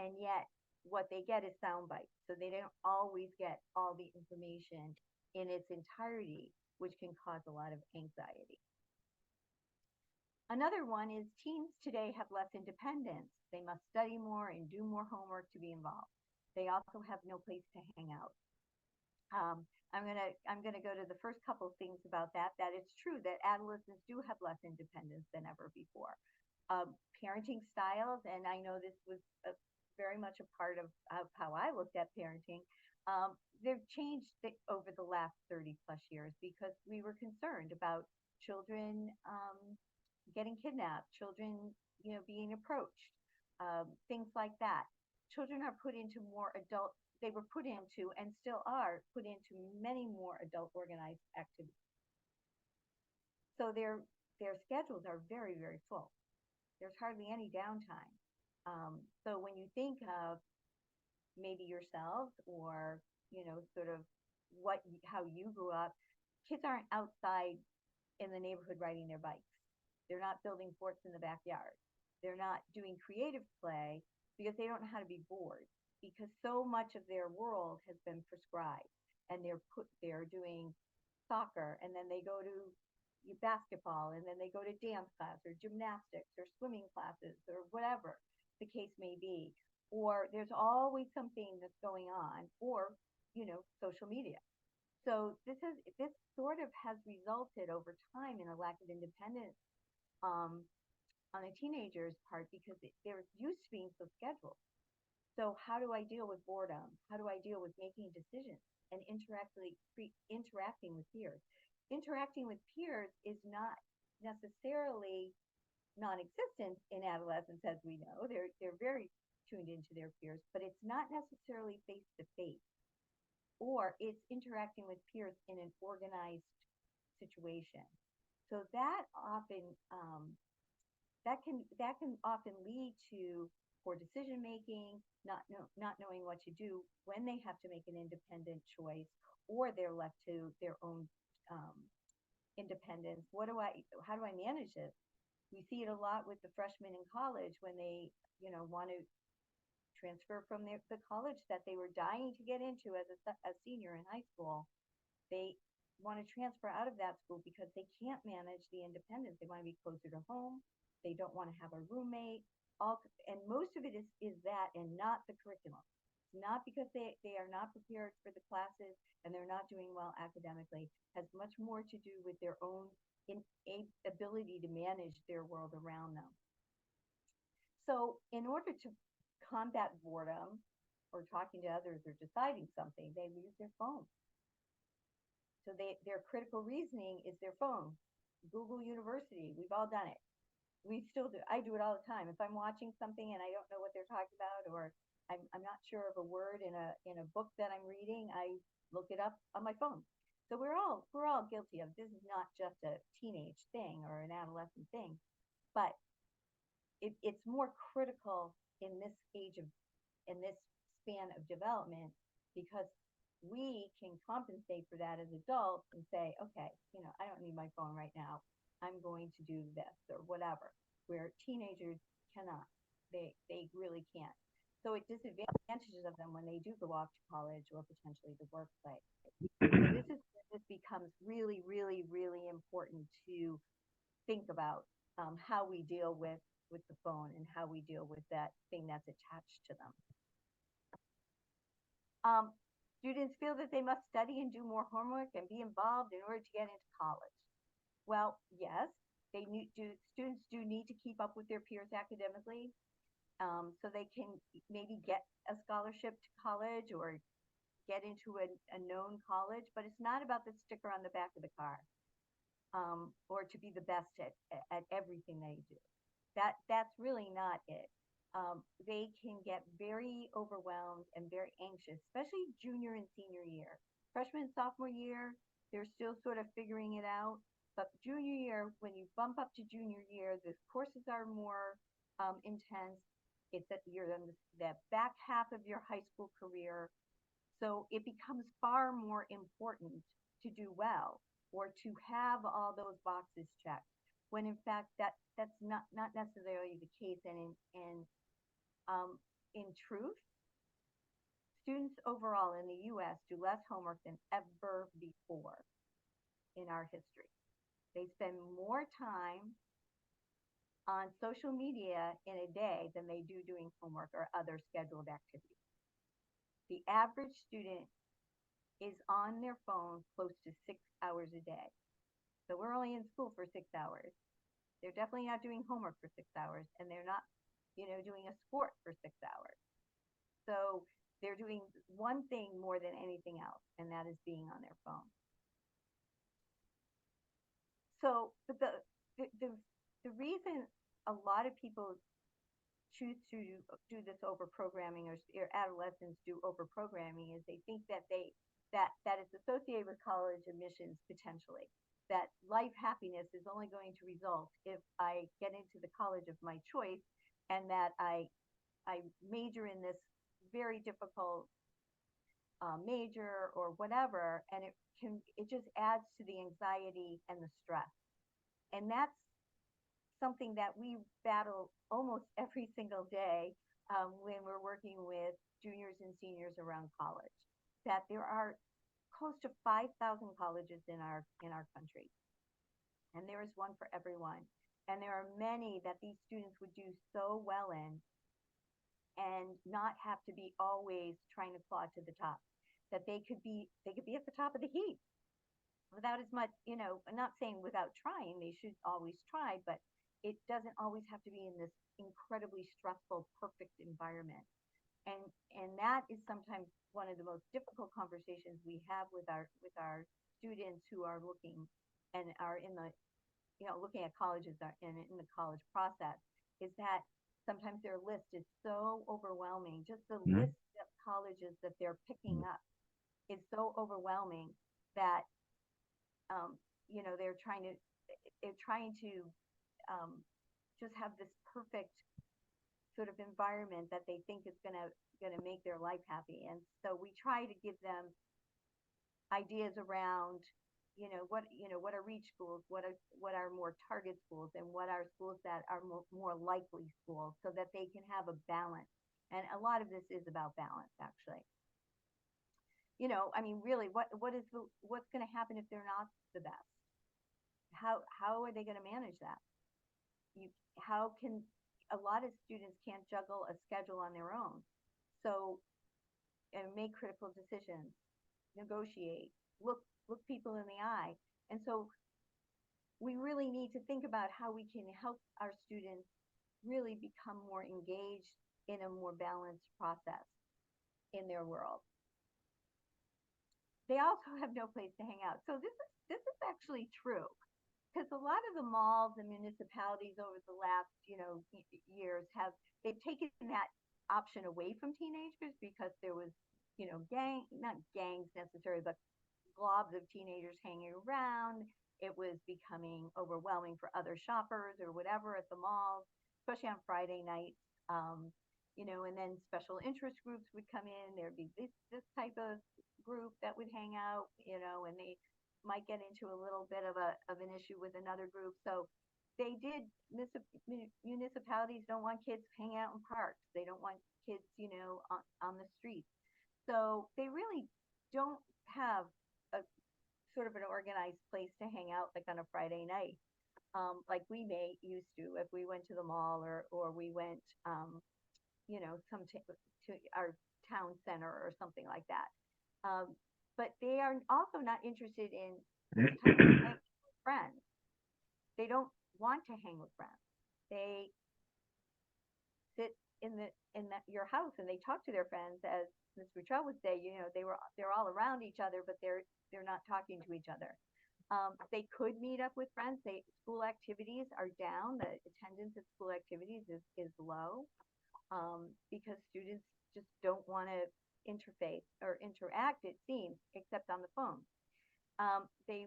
And yet what they get is sound bites. So they don't always get all the information in its entirety, which can cause a lot of anxiety. Another one is teens today have less independence. They must study more and do more homework to be involved. They also have no place to hang out. I'm gonna go to the first couple of things about that. That it's true that adolescents do have less independence than ever before. Parenting styles, and I know this was very much a part of how I looked at parenting. They've changed over the last 30 plus years because we were concerned about children getting kidnapped, children being approached, things like that. Children are put into more adult they were put into and still are put into many more adult organized activities. So their schedules are very, very full. There's hardly any downtime. So when you think of maybe yourselves or, sort of how you grew up, kids aren't outside in the neighborhood riding their bikes. They're not building forts in the backyard. They're not doing creative play because they don't know how to be bored, because so much of their world has been prescribed, and they're doing soccer, and then they go to basketball, and then they go to dance class or gymnastics or swimming classes or whatever the case may be. Or there's always something that's going on, or social media. So this sort of has resulted over time in a lack of independence um, on a teenager's part, because they're used to being so scheduled. So how do I deal with boredom? How do I deal with making decisions and interacting with peers? Interacting with peers is not necessarily non-existent in adolescence, as we know. They're very tuned into their peers, but it's not necessarily face to face, or it's interacting with peers in an organized situation. So that often that can often lead to poor decision making, not knowing what to do when they have to make an independent choice, or they're left to their own um, independence. How do I manage this? We see it a lot with the freshmen in college when they, want to transfer from the college that they were dying to get into as a senior in high school. They want to transfer out of that school because they can't manage the independence. They want to be closer to home. They don't want to have a roommate. And most of it is that, and not the curriculum. It's not because they are not prepared for the classes and they're not doing well academically. It has much more to do with their own ability to manage their world around them. So in order to combat boredom or talking to others or deciding something, they use their phone. So their critical reasoning is their phone. Google University, we've all done it. We still do. I do it all the time. If I'm watching something and I don't know what they're talking about, or I'm not sure of a word in a book that I'm reading, I look it up on my phone. So we're all guilty of this. Is not just a teenage thing or an adolescent thing, but it's more critical in this span of development, because we can compensate for that as adults and say, okay, I don't need my phone right now. I'm going to do this or whatever, where teenagers cannot. They really can't. So it disadvantages of them when they do go off to college or potentially the workplace. So this becomes really, really, really important to think about how we deal with the phone and how we deal with that thing that's attached to them. Students feel that they must study and do more homework and be involved in order to get into college. Well, yes, students do need to keep up with their peers academically, so they can maybe get a scholarship to college or get into a known college, but it's not about the sticker on the back of the car, or to be the best at everything they do. That's really not it. They can get very overwhelmed and very anxious, especially junior and senior year. Freshman and sophomore year, they're still sort of figuring it out. But junior year, when you bump up to junior year, the courses are more intense. It's that you're in the back half of your high school career. So it becomes far more important to do well or to have all those boxes checked, when in fact that's not necessarily the case. And in truth, students overall in the U.S. do less homework than ever before in our history. They spend more time on social media in a day than they do doing homework or other scheduled activities. The average student is on their phone close to 6 hours a day. So we're only in school for 6 hours. They're definitely not doing homework for 6 hours, and they're not, doing a sport for 6 hours. So they're doing one thing more than anything else, and that is being on their phone. So, but the reason a lot of people choose to do this over programming, or adolescents do over programming, is they think that that it's associated with college admissions potentially. That life happiness is only going to result if I get into the college of my choice, and that I major in this very difficult major or whatever, and it just adds to the anxiety and the stress. And that's something that we battle almost every single day when we're working with juniors and seniors around college. That there are close to 5,000 colleges in our country, and there is one for everyone. And there are many that these students would do so well in, and not have to be always trying to claw to the top. That they could be at the top of the heap without as much, I'm not saying without trying, they should always try, but it doesn't always have to be in this incredibly stressful, perfect environment. And that is sometimes one of the most difficult conversations we have with our students who are looking and are in the, looking at colleges in the college process, is that sometimes their list is so overwhelming. Just the list of colleges that they're picking up is so overwhelming that they're trying to just have this perfect sort of environment that they think is gonna make their life happy. And so we try to give them ideas around, what are reach schools, what are more target schools, and what are schools that are more likely schools, so that they can have a balance. And a lot of this is about balance, actually. Really, what's going to happen if they're not the best? How are they going to manage that? How can a lot of students can't juggle a schedule on their own, and make critical decisions, negotiate, look people in the eye. And so we really need to think about how we can help our students really become more engaged in a more balanced process in their world. They also have no place to hang out. So this is actually true, because a lot of the malls and municipalities over the last years they've taken that option away from teenagers, because there was not gangs necessarily, but globs of teenagers hanging around. It was becoming overwhelming for other shoppers or whatever at the malls, especially on Friday nights. And then special interest groups would come in. There'd be this type of group that would hang out, and they might get into a little bit of an issue with another group. So municipalities don't want kids hanging out in parks. They don't want kids, on the streets. So they really don't have a sort of an organized place to hang out, like on a Friday night, like we may used to if we went to the mall, or we went, to our town center or something like that. But they are also not interested in this type of hang with friends. They don't want to hang with friends. They sit in your house and they talk to their friends, as Ms. Boutrell would say. They're all around each other, but they're not talking to each other. They could meet up with friends. School activities are down. The attendance at school activities is low, because students just don't want to interface or interact, it seems, except on the phone. They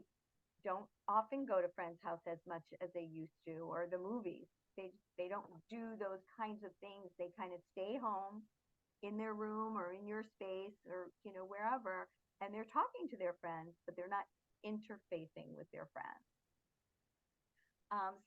don't often go to friends' house as much as they used to, or the movies. They don't do those kinds of things. They kind of stay home. in their room or in your space or, wherever, and they're talking to their friends, but they're not interfacing with their friends.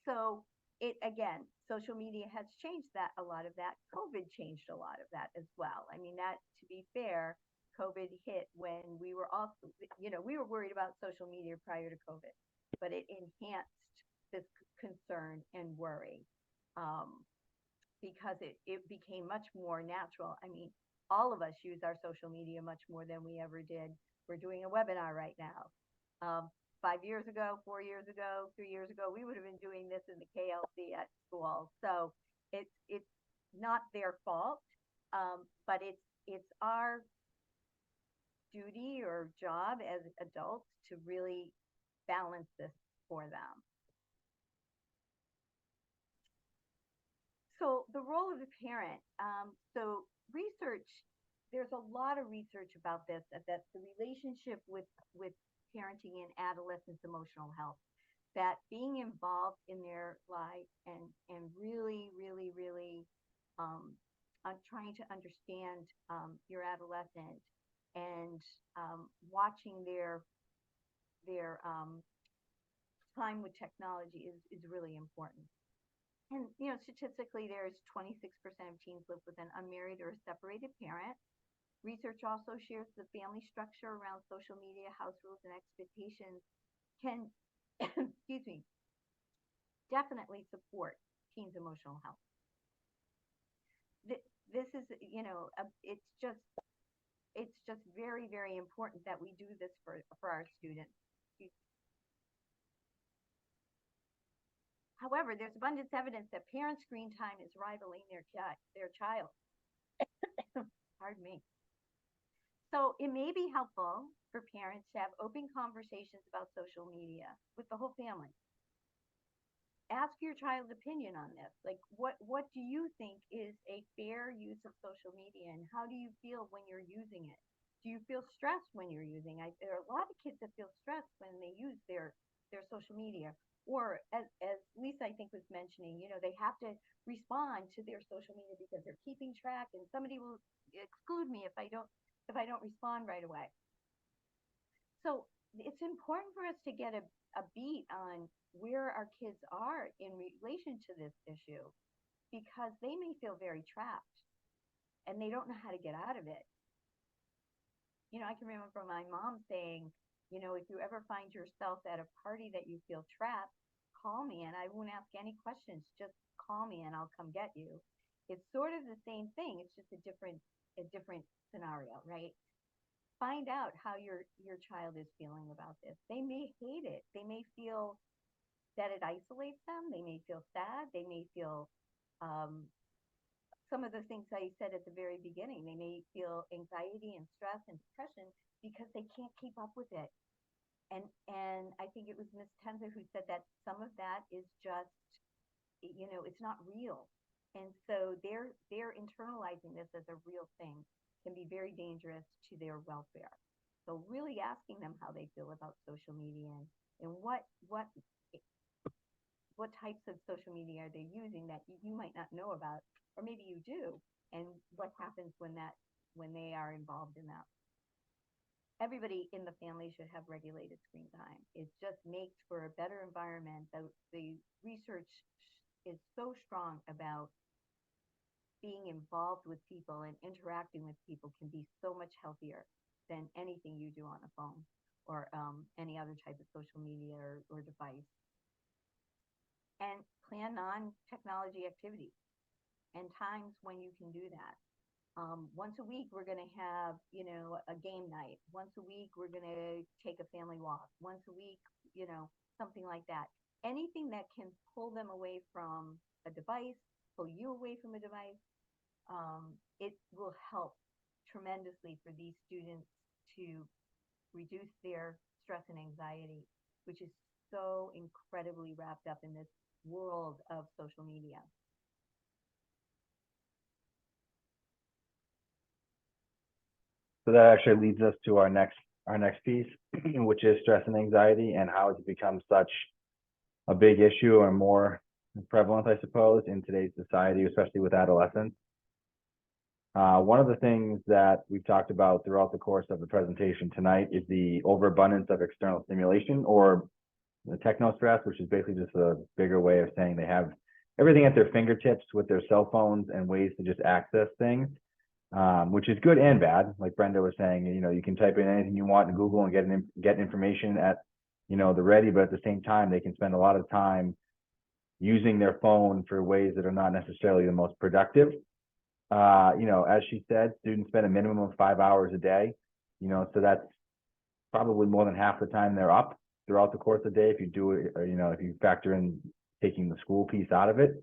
So it again, social media has changed that a lot of that. COVID changed a lot of that as well. I mean, that to be fair, COVID hit when we were also, we were worried about social media prior to COVID, but it enhanced this concern and worry because it became much more natural. I mean, all of us use our social media much more than we ever did. We're doing a webinar right now. 5 years ago, 4 years ago, 3 years ago, we would have been doing this in the KLC at school. So it's not their fault, but it's our duty or job as adults to really balance this for them. So the role of the parent. So research, there's a lot of research about this, that the relationship with parenting and adolescents' emotional health, that being involved in their life and really, really, really trying to understand your adolescent and watching their time with technology is really important. And, statistically, there's 26% of teens live with an unmarried or separated parent. Research also shares the family structure around social media, house rules, and expectations can, excuse me, definitely support teens' emotional health. This is, it's just very, very important that we do this for our students. However, there's abundant evidence that parent screen time is rivaling their child. Pardon me. So it may be helpful for parents to have open conversations about social media with the whole family. Ask your child's opinion on this. Like, what do you think is a fair use of social media, and how do you feel when you're using it? Do you feel stressed when you're using it? There are a lot of kids that feel stressed when they use their social media. Or as Lisa, I think, was mentioning, they have to respond to their social media because they're keeping track, and somebody will exclude me if I don't respond right away. So it's important for us to get a beat on where our kids are in relation to this issue, because they may feel very trapped and they don't know how to get out of it. I can remember my mom saying, if you ever find yourself at a party that you feel trapped, call me and I won't ask any questions. Just call me and I'll come get you. It's sort of the same thing. It's just a different scenario, right? Find out how your child is feeling about this. They may hate it. They may feel that it isolates them. They may feel sad. They may feel some of the things I said at the very beginning. They may feel anxiety and stress and depression because they can't keep up with it. And I think it was Miss Tenza who said that some of that is just, it's not real. And so they're internalizing this as a real thing can be very dangerous to their welfare. So really asking them how they feel about social media and what types of social media are they using that you might not know about, or maybe you do, and what happens when they are involved in that. Everybody in the family should have regulated screen time. It just makes for a better environment. The research is so strong about being involved with people and interacting with people can be so much healthier than anything you do on a phone or any other type of social media or device. And plan non-technology activities and times when you can do that. Once a week, we're going to have, a game night. Once a week, we're going to take a family walk. Once a week, something like that. Anything that can pull them away from a device, pull you away from a device, it will help tremendously for these students to reduce their stress and anxiety, which is so incredibly wrapped up in this world of social media. So that actually leads us to our next piece, which is stress and anxiety and how it's become such a big issue or more prevalent, I suppose, in today's society, especially with adolescents. One of the things that we've talked about throughout the course of the presentation tonight is the overabundance of external stimulation, or the techno stress, which is basically just a bigger way of saying they have everything at their fingertips with their cell phones and ways to just access things, which is good and bad. Like Brenda was saying, you can type in anything you want in Google and get information at, the ready, but at the same time, they can spend a lot of time using their phone for ways that are not necessarily the most productive. As she said, students spend a minimum of 5 hours a day, so that's probably more than half the time they're up throughout the course of the day if you do it, or, if you factor in taking the school piece out of it.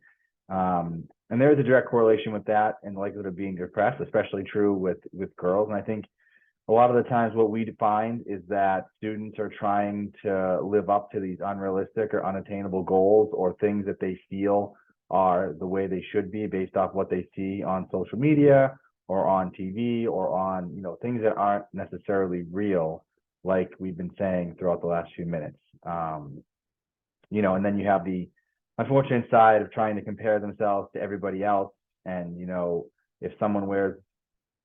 And there is a direct correlation with that and the likelihood of being depressed, especially true with girls. And I think a lot of the times what we find is that students are trying to live up to these unrealistic or unattainable goals, or things that they feel are the way they should be based off what they see on social media or on TV or on, things that aren't necessarily real, like we've been saying throughout the last few minutes. And then you have the unfortunate side of trying to compare themselves to everybody else. And, if someone wears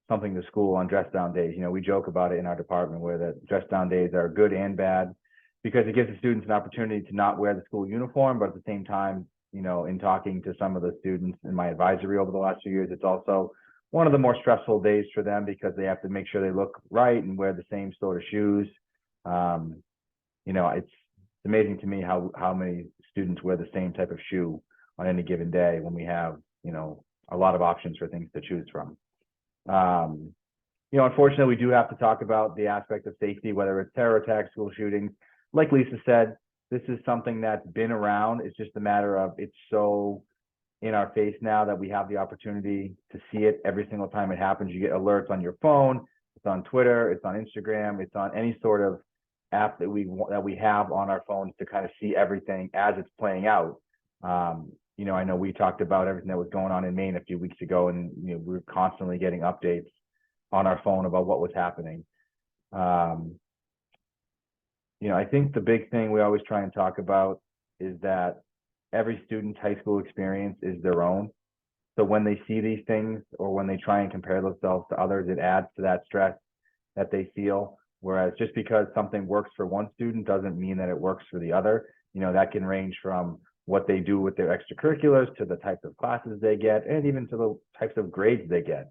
something to school on dress down days, we joke about it in our department, where the dress down days are good and bad, because it gives the students an opportunity to not wear the school uniform, but at the same time, in talking to some of the students in my advisory over the last few years, it's also one of the more stressful days for them, because they have to make sure they look right and wear the same sort of shoes. It's amazing to me how many students wear the same type of shoe on any given day when we have, a lot of options for things to choose from. Unfortunately, we do have to talk about the aspect of safety, whether it's terror attacks, school shootings. Like Lisa said, this is something that's been around. It's just a matter of, it's so in our face now that we have the opportunity to see it every single time it happens. You get alerts on your phone, it's on Twitter, it's on Instagram, it's on any sort of app that we have on our phones to kind of see everything as it's playing out. I know we talked about everything that was going on in Maine a few weeks ago, and we were constantly getting updates on our phone about what was happening. I think the big thing we always try and talk about is that every student's high school experience is their own. So when they see these things, or when they try and compare themselves to others, it adds to that stress that they feel. Whereas just because something works for one student doesn't mean that it works for the other. That can range from what they do with their extracurriculars to the types of classes they get, and even to the types of grades they get.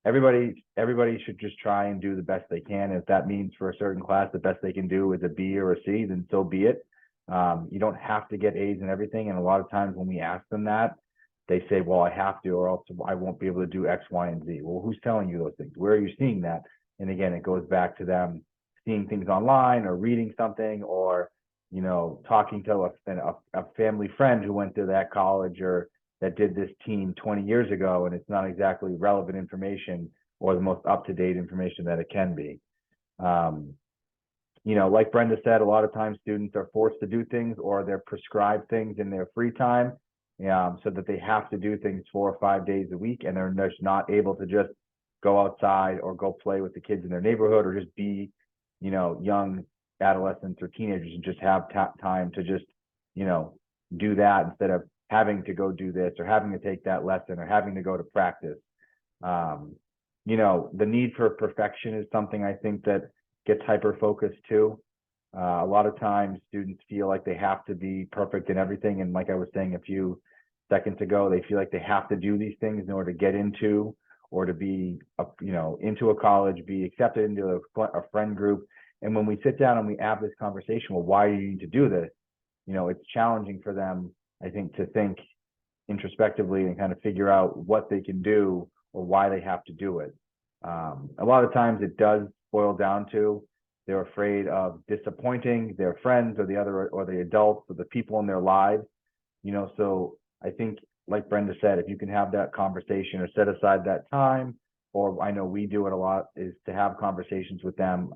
Everybody should just try and do the best they can. If that means for a certain class, the best they can do is a B or a C, then so be it. You don't have to get A's in everything. And a lot of times when we ask them that, they say, well, I have to, or else I won't be able to do X, Y, and Z. Well, who's telling you those things? Where are you seeing that? And again, it goes back to them seeing things online, or reading something, or, talking to a family friend who went to that college or that did this team 20 years ago, and it's not exactly relevant information or the most up-to-date information that it can be. Like Brenda said, a lot of times students are forced to do things, or they're prescribed things in their free time, so that they have to do things 4 or 5 days a week, and they're just not able to just go outside or go play with the kids in their neighborhood, or just be, young adolescents or teenagers, and just have time to just, do that instead of having to go do this, or having to take that lesson, or having to go to practice. The need for perfection is something I think that gets hyper-focused too. A lot of times students feel like they have to be perfect in everything. And like I was saying a few seconds ago, they feel like they have to do these things in order to get into, or to be, into a college, be accepted into a friend group. And when we sit down and we have this conversation, well, why do you need to do this? It's challenging for them, I think, to think introspectively and kind of figure out what they can do or why they have to do it. A lot of times it does boil down to they're afraid of disappointing their friends, or the adults, or the people in their lives. So I think, like Brenda said, if you can have that conversation or set aside that time, or I know we do it a lot, is to have conversations with them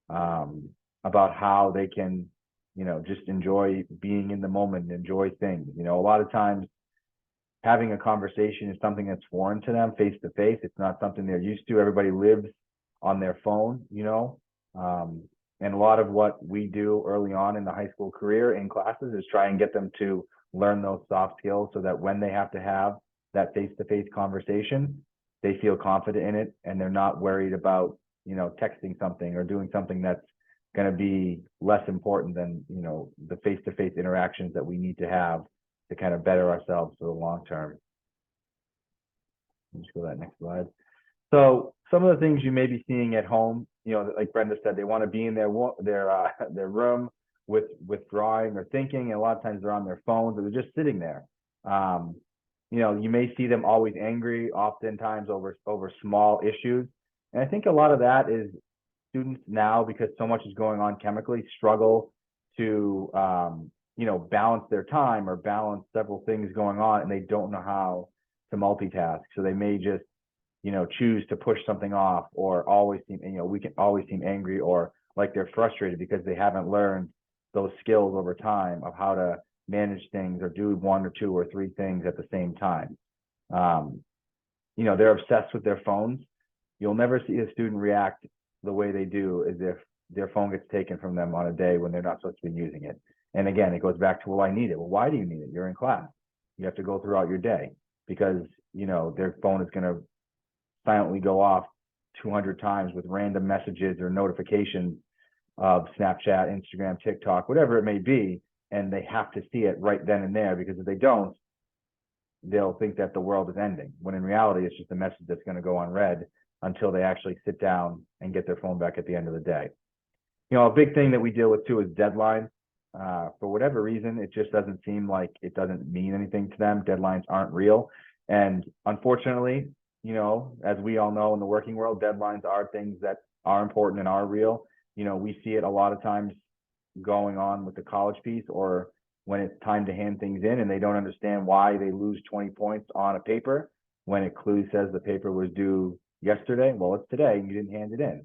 about how they can, just enjoy being in the moment and enjoy things. A lot of times having a conversation is something that's foreign to them face to face. It's not something they're used to. Everybody lives on their phone, and a lot of what we do early on in the high school career in classes is try and get them to learn those soft skills, so that when they have to have that face-to-face conversation, they feel confident in it, and they're not worried about, you know, texting something or doing something that's going to be less important than, you know, the face-to-face interactions that we need to have to kind of better ourselves for the long term. Let's go to that next slide. So some of the things you may be seeing at home, you know, like Brenda said, they want to be in their room with drawing or thinking, and a lot of times they're on their phones or they're just sitting there. You know, you may see them always angry, oftentimes over small issues, and I think a lot of that is students now, because so much is going on chemically, struggle to you know, balance their time or balance several things going on, and they don't know how to multitask. So they may just, you know, choose to push something off, or always seem, you know, we can always seem angry or like they're frustrated because they haven't learned those skills over time of how to manage things or do one or two or three things at the same time. You know, they're obsessed with their phones. You'll never see a student react the way they do as if their phone gets taken from them on a day when they're not supposed to be using it. And again, it goes back to, well, I need it. Well, why do you need it? You're in class. You have to go throughout your day, because, you know, their phone is going to silently go off 200 times with random messages or notifications of Snapchat, Instagram, TikTok, whatever it may be, and they have to see it right then and there, because if they don't, they'll think that the world is ending, when in reality it's just a message that's going to go unread until they actually sit down and get their phone back at the end of the day. You know, a big thing that we deal with too is deadlines. For whatever reason, it just doesn't seem like it doesn't mean anything to them. Deadlines aren't real, and unfortunately, you know, as we all know in the working world, deadlines are things that are important and are real. You know, we see it a lot of times going on with the college piece, or when it's time to hand things in and they don't understand why they lose 20 points on a paper when it clearly says the paper was due yesterday. Well, it's today and you didn't hand it in.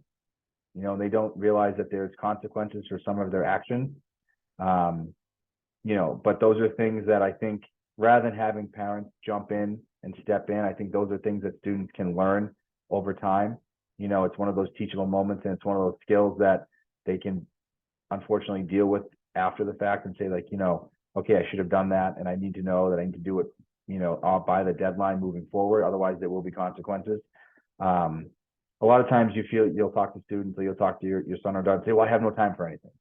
You know, they don't realize that there's consequences for some of their actions. You know, but those are things that I think, rather than having parents jump in and step in, I think those are things that students can learn over time. You know, it's one of those teachable moments, and it's one of those skills that they can unfortunately deal with after the fact and say, like, you know, okay, I should have done that, and I need to know that I need to do it, you know, by the deadline moving forward. Otherwise, there will be consequences. A lot of times you'll talk to students, or you'll talk to your son or daughter and say, well, I have no time for anything.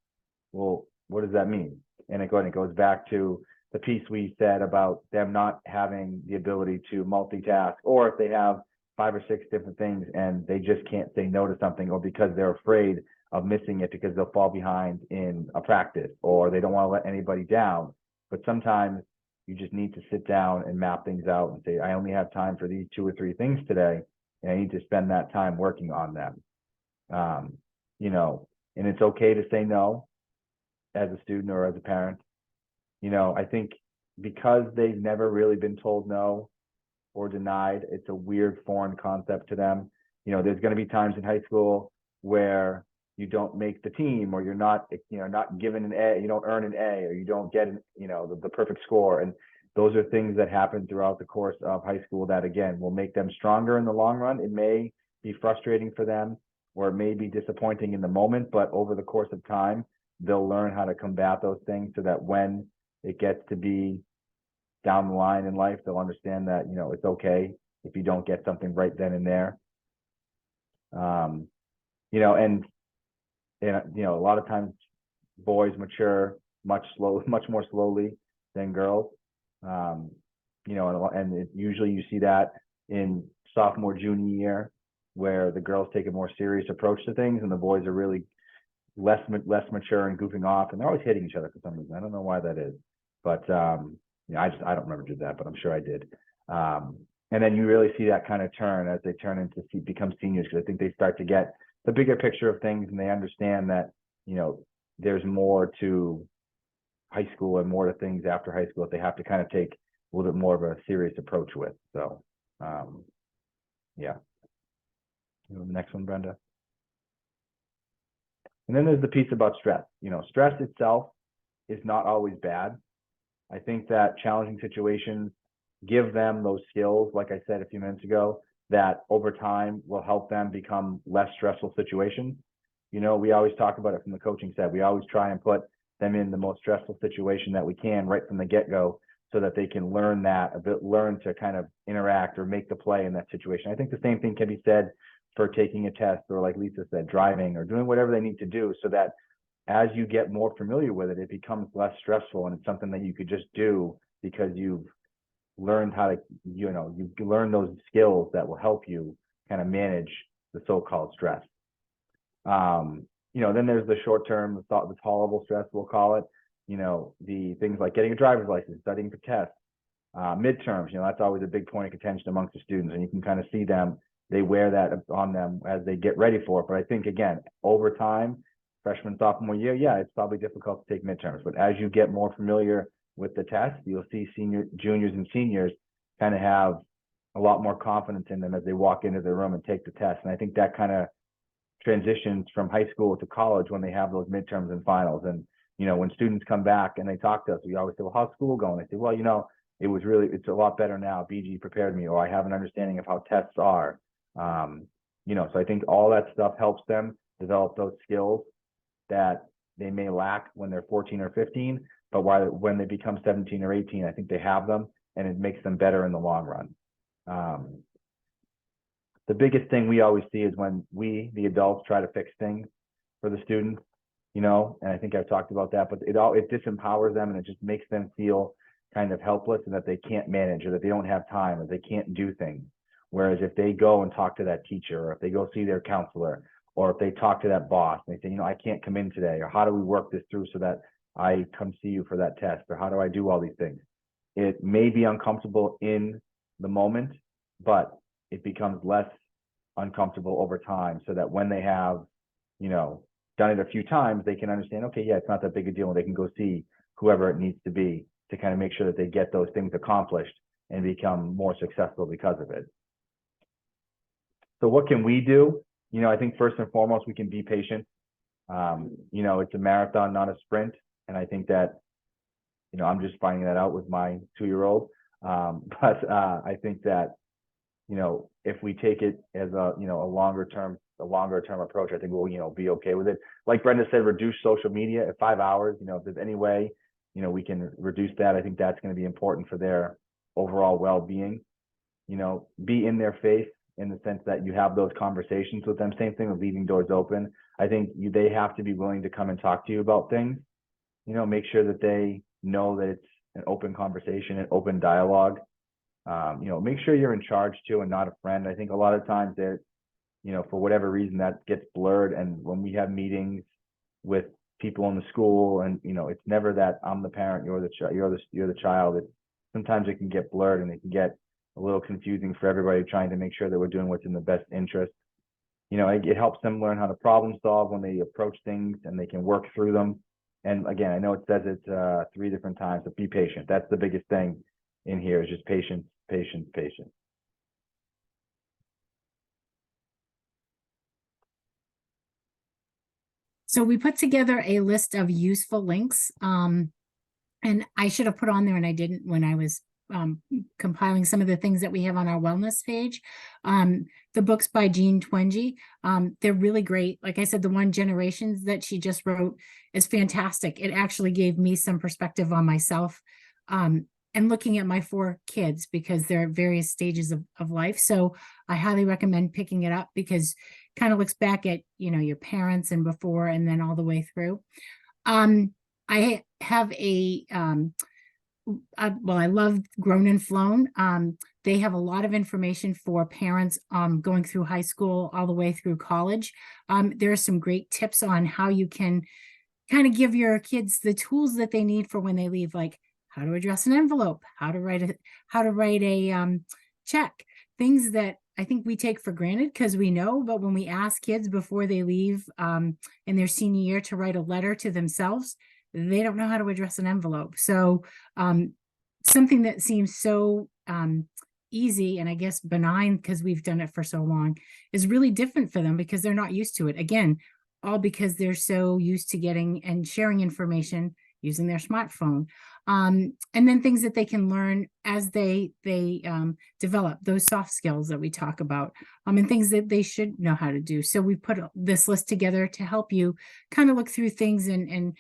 Well, what does that mean? And it goes back to the piece we said about them not having the ability to multitask, or if they have 5 or 6 different things and they just can't say no to something, or because they're afraid of missing it because they'll fall behind in a practice, or they don't want to let anybody down. But sometimes you just need to sit down and map things out and say, I only have time for these 2 or 3 things today, and I need to spend that time working on them. You know, and it's okay to say no as a student or as a parent. You know, I think because they've never really been told no or denied, it's a weird foreign concept to them. You know, there's going to be times in high school where you don't make the team, or you're not, you know, not given an A, you don't earn an A, or you don't get, you know, the perfect score. And those are things that happen throughout the course of high school that, again, will make them stronger in the long run. It may be frustrating for them, or it may be disappointing in the moment, but over the course of time, they'll learn how to combat those things, so that when it gets to be down the line in life, they'll understand that, you know, it's okay if you don't get something right then and there. You know, and you know, a lot of times boys mature much more slowly than girls. You know, and usually you see that in sophomore, junior year, where the girls take a more serious approach to things, and the boys are really less mature and goofing off, and they're always hitting each other for some reason. I don't know why that is, but you know, I don't remember did that, but I'm sure I did. And then you really see that kind of turn as they turn into become seniors, because I think they start to get the bigger picture of things, and they understand that, you know, there's more to high school and more to things after high school that they have to kind of take a little bit more of a serious approach with. So, yeah. The next one, Brenda. And then there's the piece about stress. You know, stress itself is not always bad. I think that challenging situations give them those skills, like I said a few minutes ago, that over time will help them become less stressful situations. You know, we always talk about it from the coaching side. We always try and put them in the most stressful situation that we can right from the get-go, so that they can learn learn to kind of interact or make the play in that situation. I think the same thing can be said for taking a test, or like Lisa said, driving or doing whatever they need to do, so that as you get more familiar with it, it becomes less stressful, and it's something that you could just do because you've learned how to, you learn those skills that will help you kind of manage the so-called stress. Then there's the short-term, the tolerable stress, we'll call it, the things like getting a driver's license, studying for tests, midterms, that's always a big point of contention amongst the students, and you can kind of see them, they wear that on them as they get ready for it. But I think, again, over time, freshman, sophomore year, yeah, it's probably difficult to take midterms, but as you get more familiar with the test, you'll see juniors and seniors kind of have a lot more confidence in them as they walk into the room and take the test. And I think that kind of transitions from high school to college when they have those midterms and finals. And, when students come back and they talk to us, we always say, well, how's school going? They say, well, it's a lot better now. BG prepared me, or I have an understanding of how tests are. So I think all that stuff helps them develop those skills that they may lack when they're 14 or 15, but when they become 17 or 18, I think they have them, and it makes them better in the long run. The biggest thing we always see is when we, the adults, try to fix things for the students, and I think I've talked about that, but it disempowers them, and it just makes them feel kind of helpless, and that they can't manage, or that they don't have time, or they can't do things. Whereas if they go and talk to that teacher, or if they go see their counselor, or if they talk to that boss and they say, I can't come in today, or how do we work this through so that I come see you for that test, or how do I do all these things? It may be uncomfortable in the moment, but it becomes less uncomfortable over time, so that when they have, done it a few times, they can understand, okay, yeah, it's not that big a deal, and they can go see whoever it needs to be to kind of make sure that they get those things accomplished and become more successful because of it. So what can we do? I think first and foremost, we can be patient. It's a marathon, not a sprint. And I think that, I'm just finding that out with my 2-year-old. But I think that, if we take it as a longer term approach, I think we'll, be okay with it. Like Brenda said, reduce social media at 5 hours. If there's any way, we can reduce that. I think that's going to be important for their overall well-being. Be in their face, in the sense that you have those conversations with them. Same thing with leaving doors open. I think they have to be willing to come and talk to you about things. Make sure that they know that it's an open conversation, an open dialogue. Make sure you're in charge too, and not a friend. I think a lot of times that, for whatever reason, that gets blurred. And when we have meetings with people in the school, and it's never that I'm the parent, you're the child. Sometimes it can get blurred, and it can get a little confusing for everybody, trying to make sure that we're doing what's in the best interest. It helps them learn how to problem solve when they approach things, and they can work through them. And again, I know it says it 3 different times, but be patient. That's the biggest thing in here, is just patience, patience, patience. So we put together a list of useful links, and I should have put on there, and I didn't when I was compiling some of the things that we have on our wellness page. The books by Jean Twenge, they're really great. Like I said, the one Generations that she just wrote is fantastic. It actually gave me some perspective on myself, and looking at my 4 kids, because they're at various stages of life. So I highly recommend picking it up, because it kind of looks back at, your parents and before, and then all the way through. I have I love Grown and Flown. They have a lot of information for parents going through high school all the way through college. There are some great tips on how you can kind of give your kids the tools that they need for when they leave, like how to address an envelope, how to write a check, things that I think we take for granted because we know, but when we ask kids before they leave in their senior year to write a letter to themselves, they don't know how to address an envelope. So something that seems so easy and I guess benign because we've done it for so long is really different for them because they're not used to it. Again, all because they're so used to getting and sharing information using their smartphone. And then things that they can learn as they develop those soft skills that we talk about, and things that they should know how to do. So we put this list together to help you kind of look through things and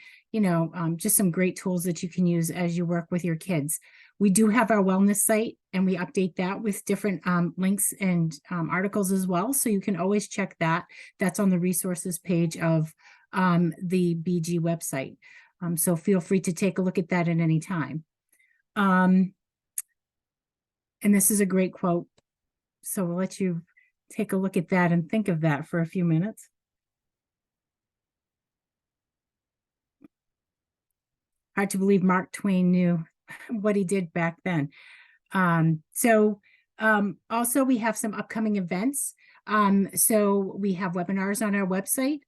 just some great tools that you can use as you work with your kids. We do have our wellness site, and we update that with different links and articles as well. So you can always check that. That's on the resources page of the BG website. So feel free to take a look at that at any time. And this is a great quote. So we'll let you take a look at that and think of that for a few minutes. Hard to believe Mark Twain knew what he did back then. Also we have some upcoming events. So we have webinars on our website.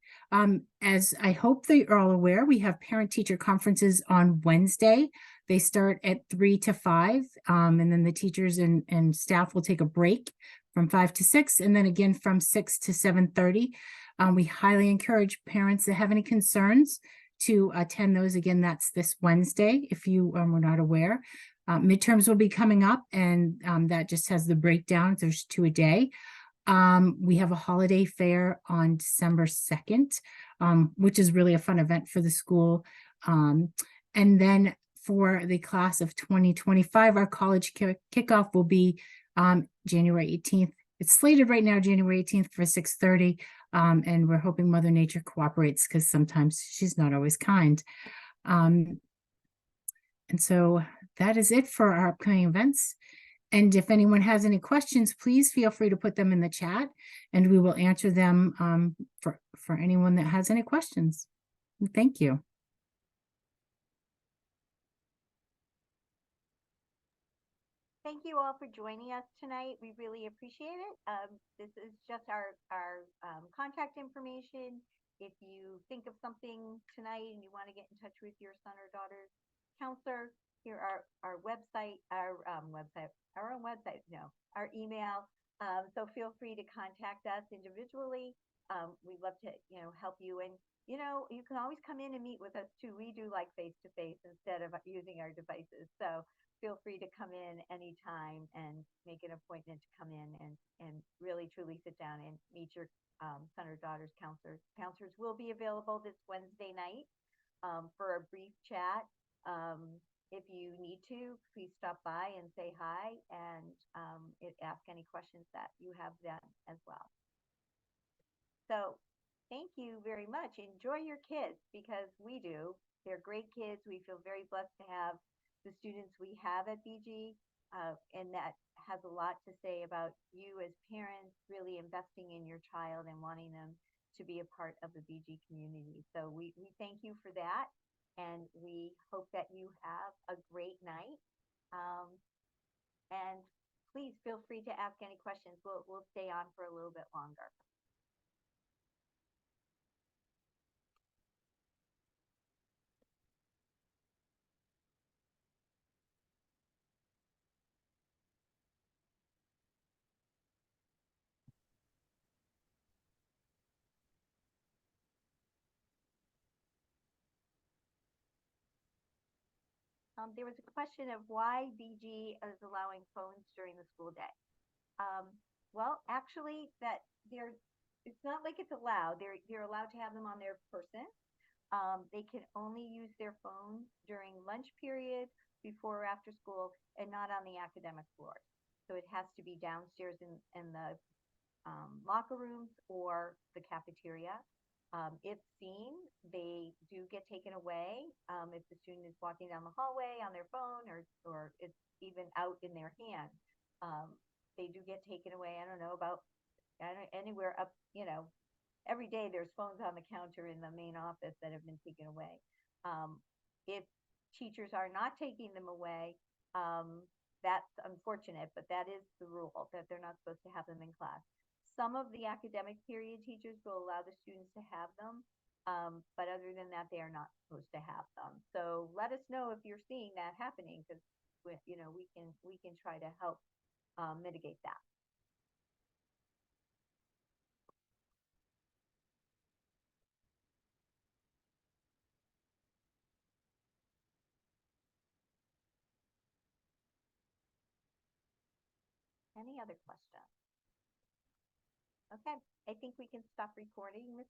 As I hope that you're all aware, we have parent-teacher conferences on Wednesday. They start at 3 to 5, and then the teachers and staff will take a break from 5 to 6, and then again from 6 to 7:30. We highly encourage parents that have any concerns to attend those. Again, that's this Wednesday, if you were not aware. Midterms will be coming up, and that just has the breakdown. There's 2 a day. We have a holiday fair on December 2nd, which is really a fun event for the school. And then for the class of 2025, our college kickoff will be January 18th. It's slated right now, January 18th for 6:30. And we're hoping Mother Nature cooperates, because sometimes she's not always kind. And so that is it for our upcoming events. And if anyone has any questions, please feel free to put them in the chat, and we will answer them for anyone that has any questions. Thank you. Thank you all for joining us tonight. We really appreciate it. This is just our contact information. If you think of something tonight and you want to get in touch with your son or daughter's counselor, here are our website, our email. So feel free to contact us individually. We'd love to, help you. And, you can always come in and meet with us too. We do like face-to-face instead of using our devices. So feel free to come in anytime and make an appointment to come in and really truly sit down and meet your son or daughter's counselors. Counselors will be available this Wednesday night for a brief chat. If you need to, please stop by and say hi and ask any questions that you have then as well. So thank you very much. Enjoy your kids, because we do. They're great kids. We feel very blessed to have the students we have at BG, and that has a lot to say about you as parents really investing in your child and wanting them to be a part of the BG community. So we thank you for that, and we hope that you have a great night. And please feel free to ask any questions. We'll stay on for a little bit longer. There was a question of why BG is allowing phones during the school day. Well, actually, it's not like it's allowed. They're allowed to have them on their person. They can only use their phone during lunch period, before or after school, and not on the academic floor. So it has to be downstairs in the locker rooms or the cafeteria. If seen, they do get taken away. If the student is walking down the hallway on their phone, or it's even out in their hand, they do get taken away. I don't know, about anywhere up, every day there's phones on the counter in the main office that have been taken away. If teachers are not taking them away, that's unfortunate, but that is the rule, that they're not supposed to have them in class. Some of the academic period teachers will allow the students to have them, but other than that, they are not supposed to have them. So let us know if you're seeing that happening, because we can try to help mitigate that. Any other questions? Okay, I think we can stop recording, Mr.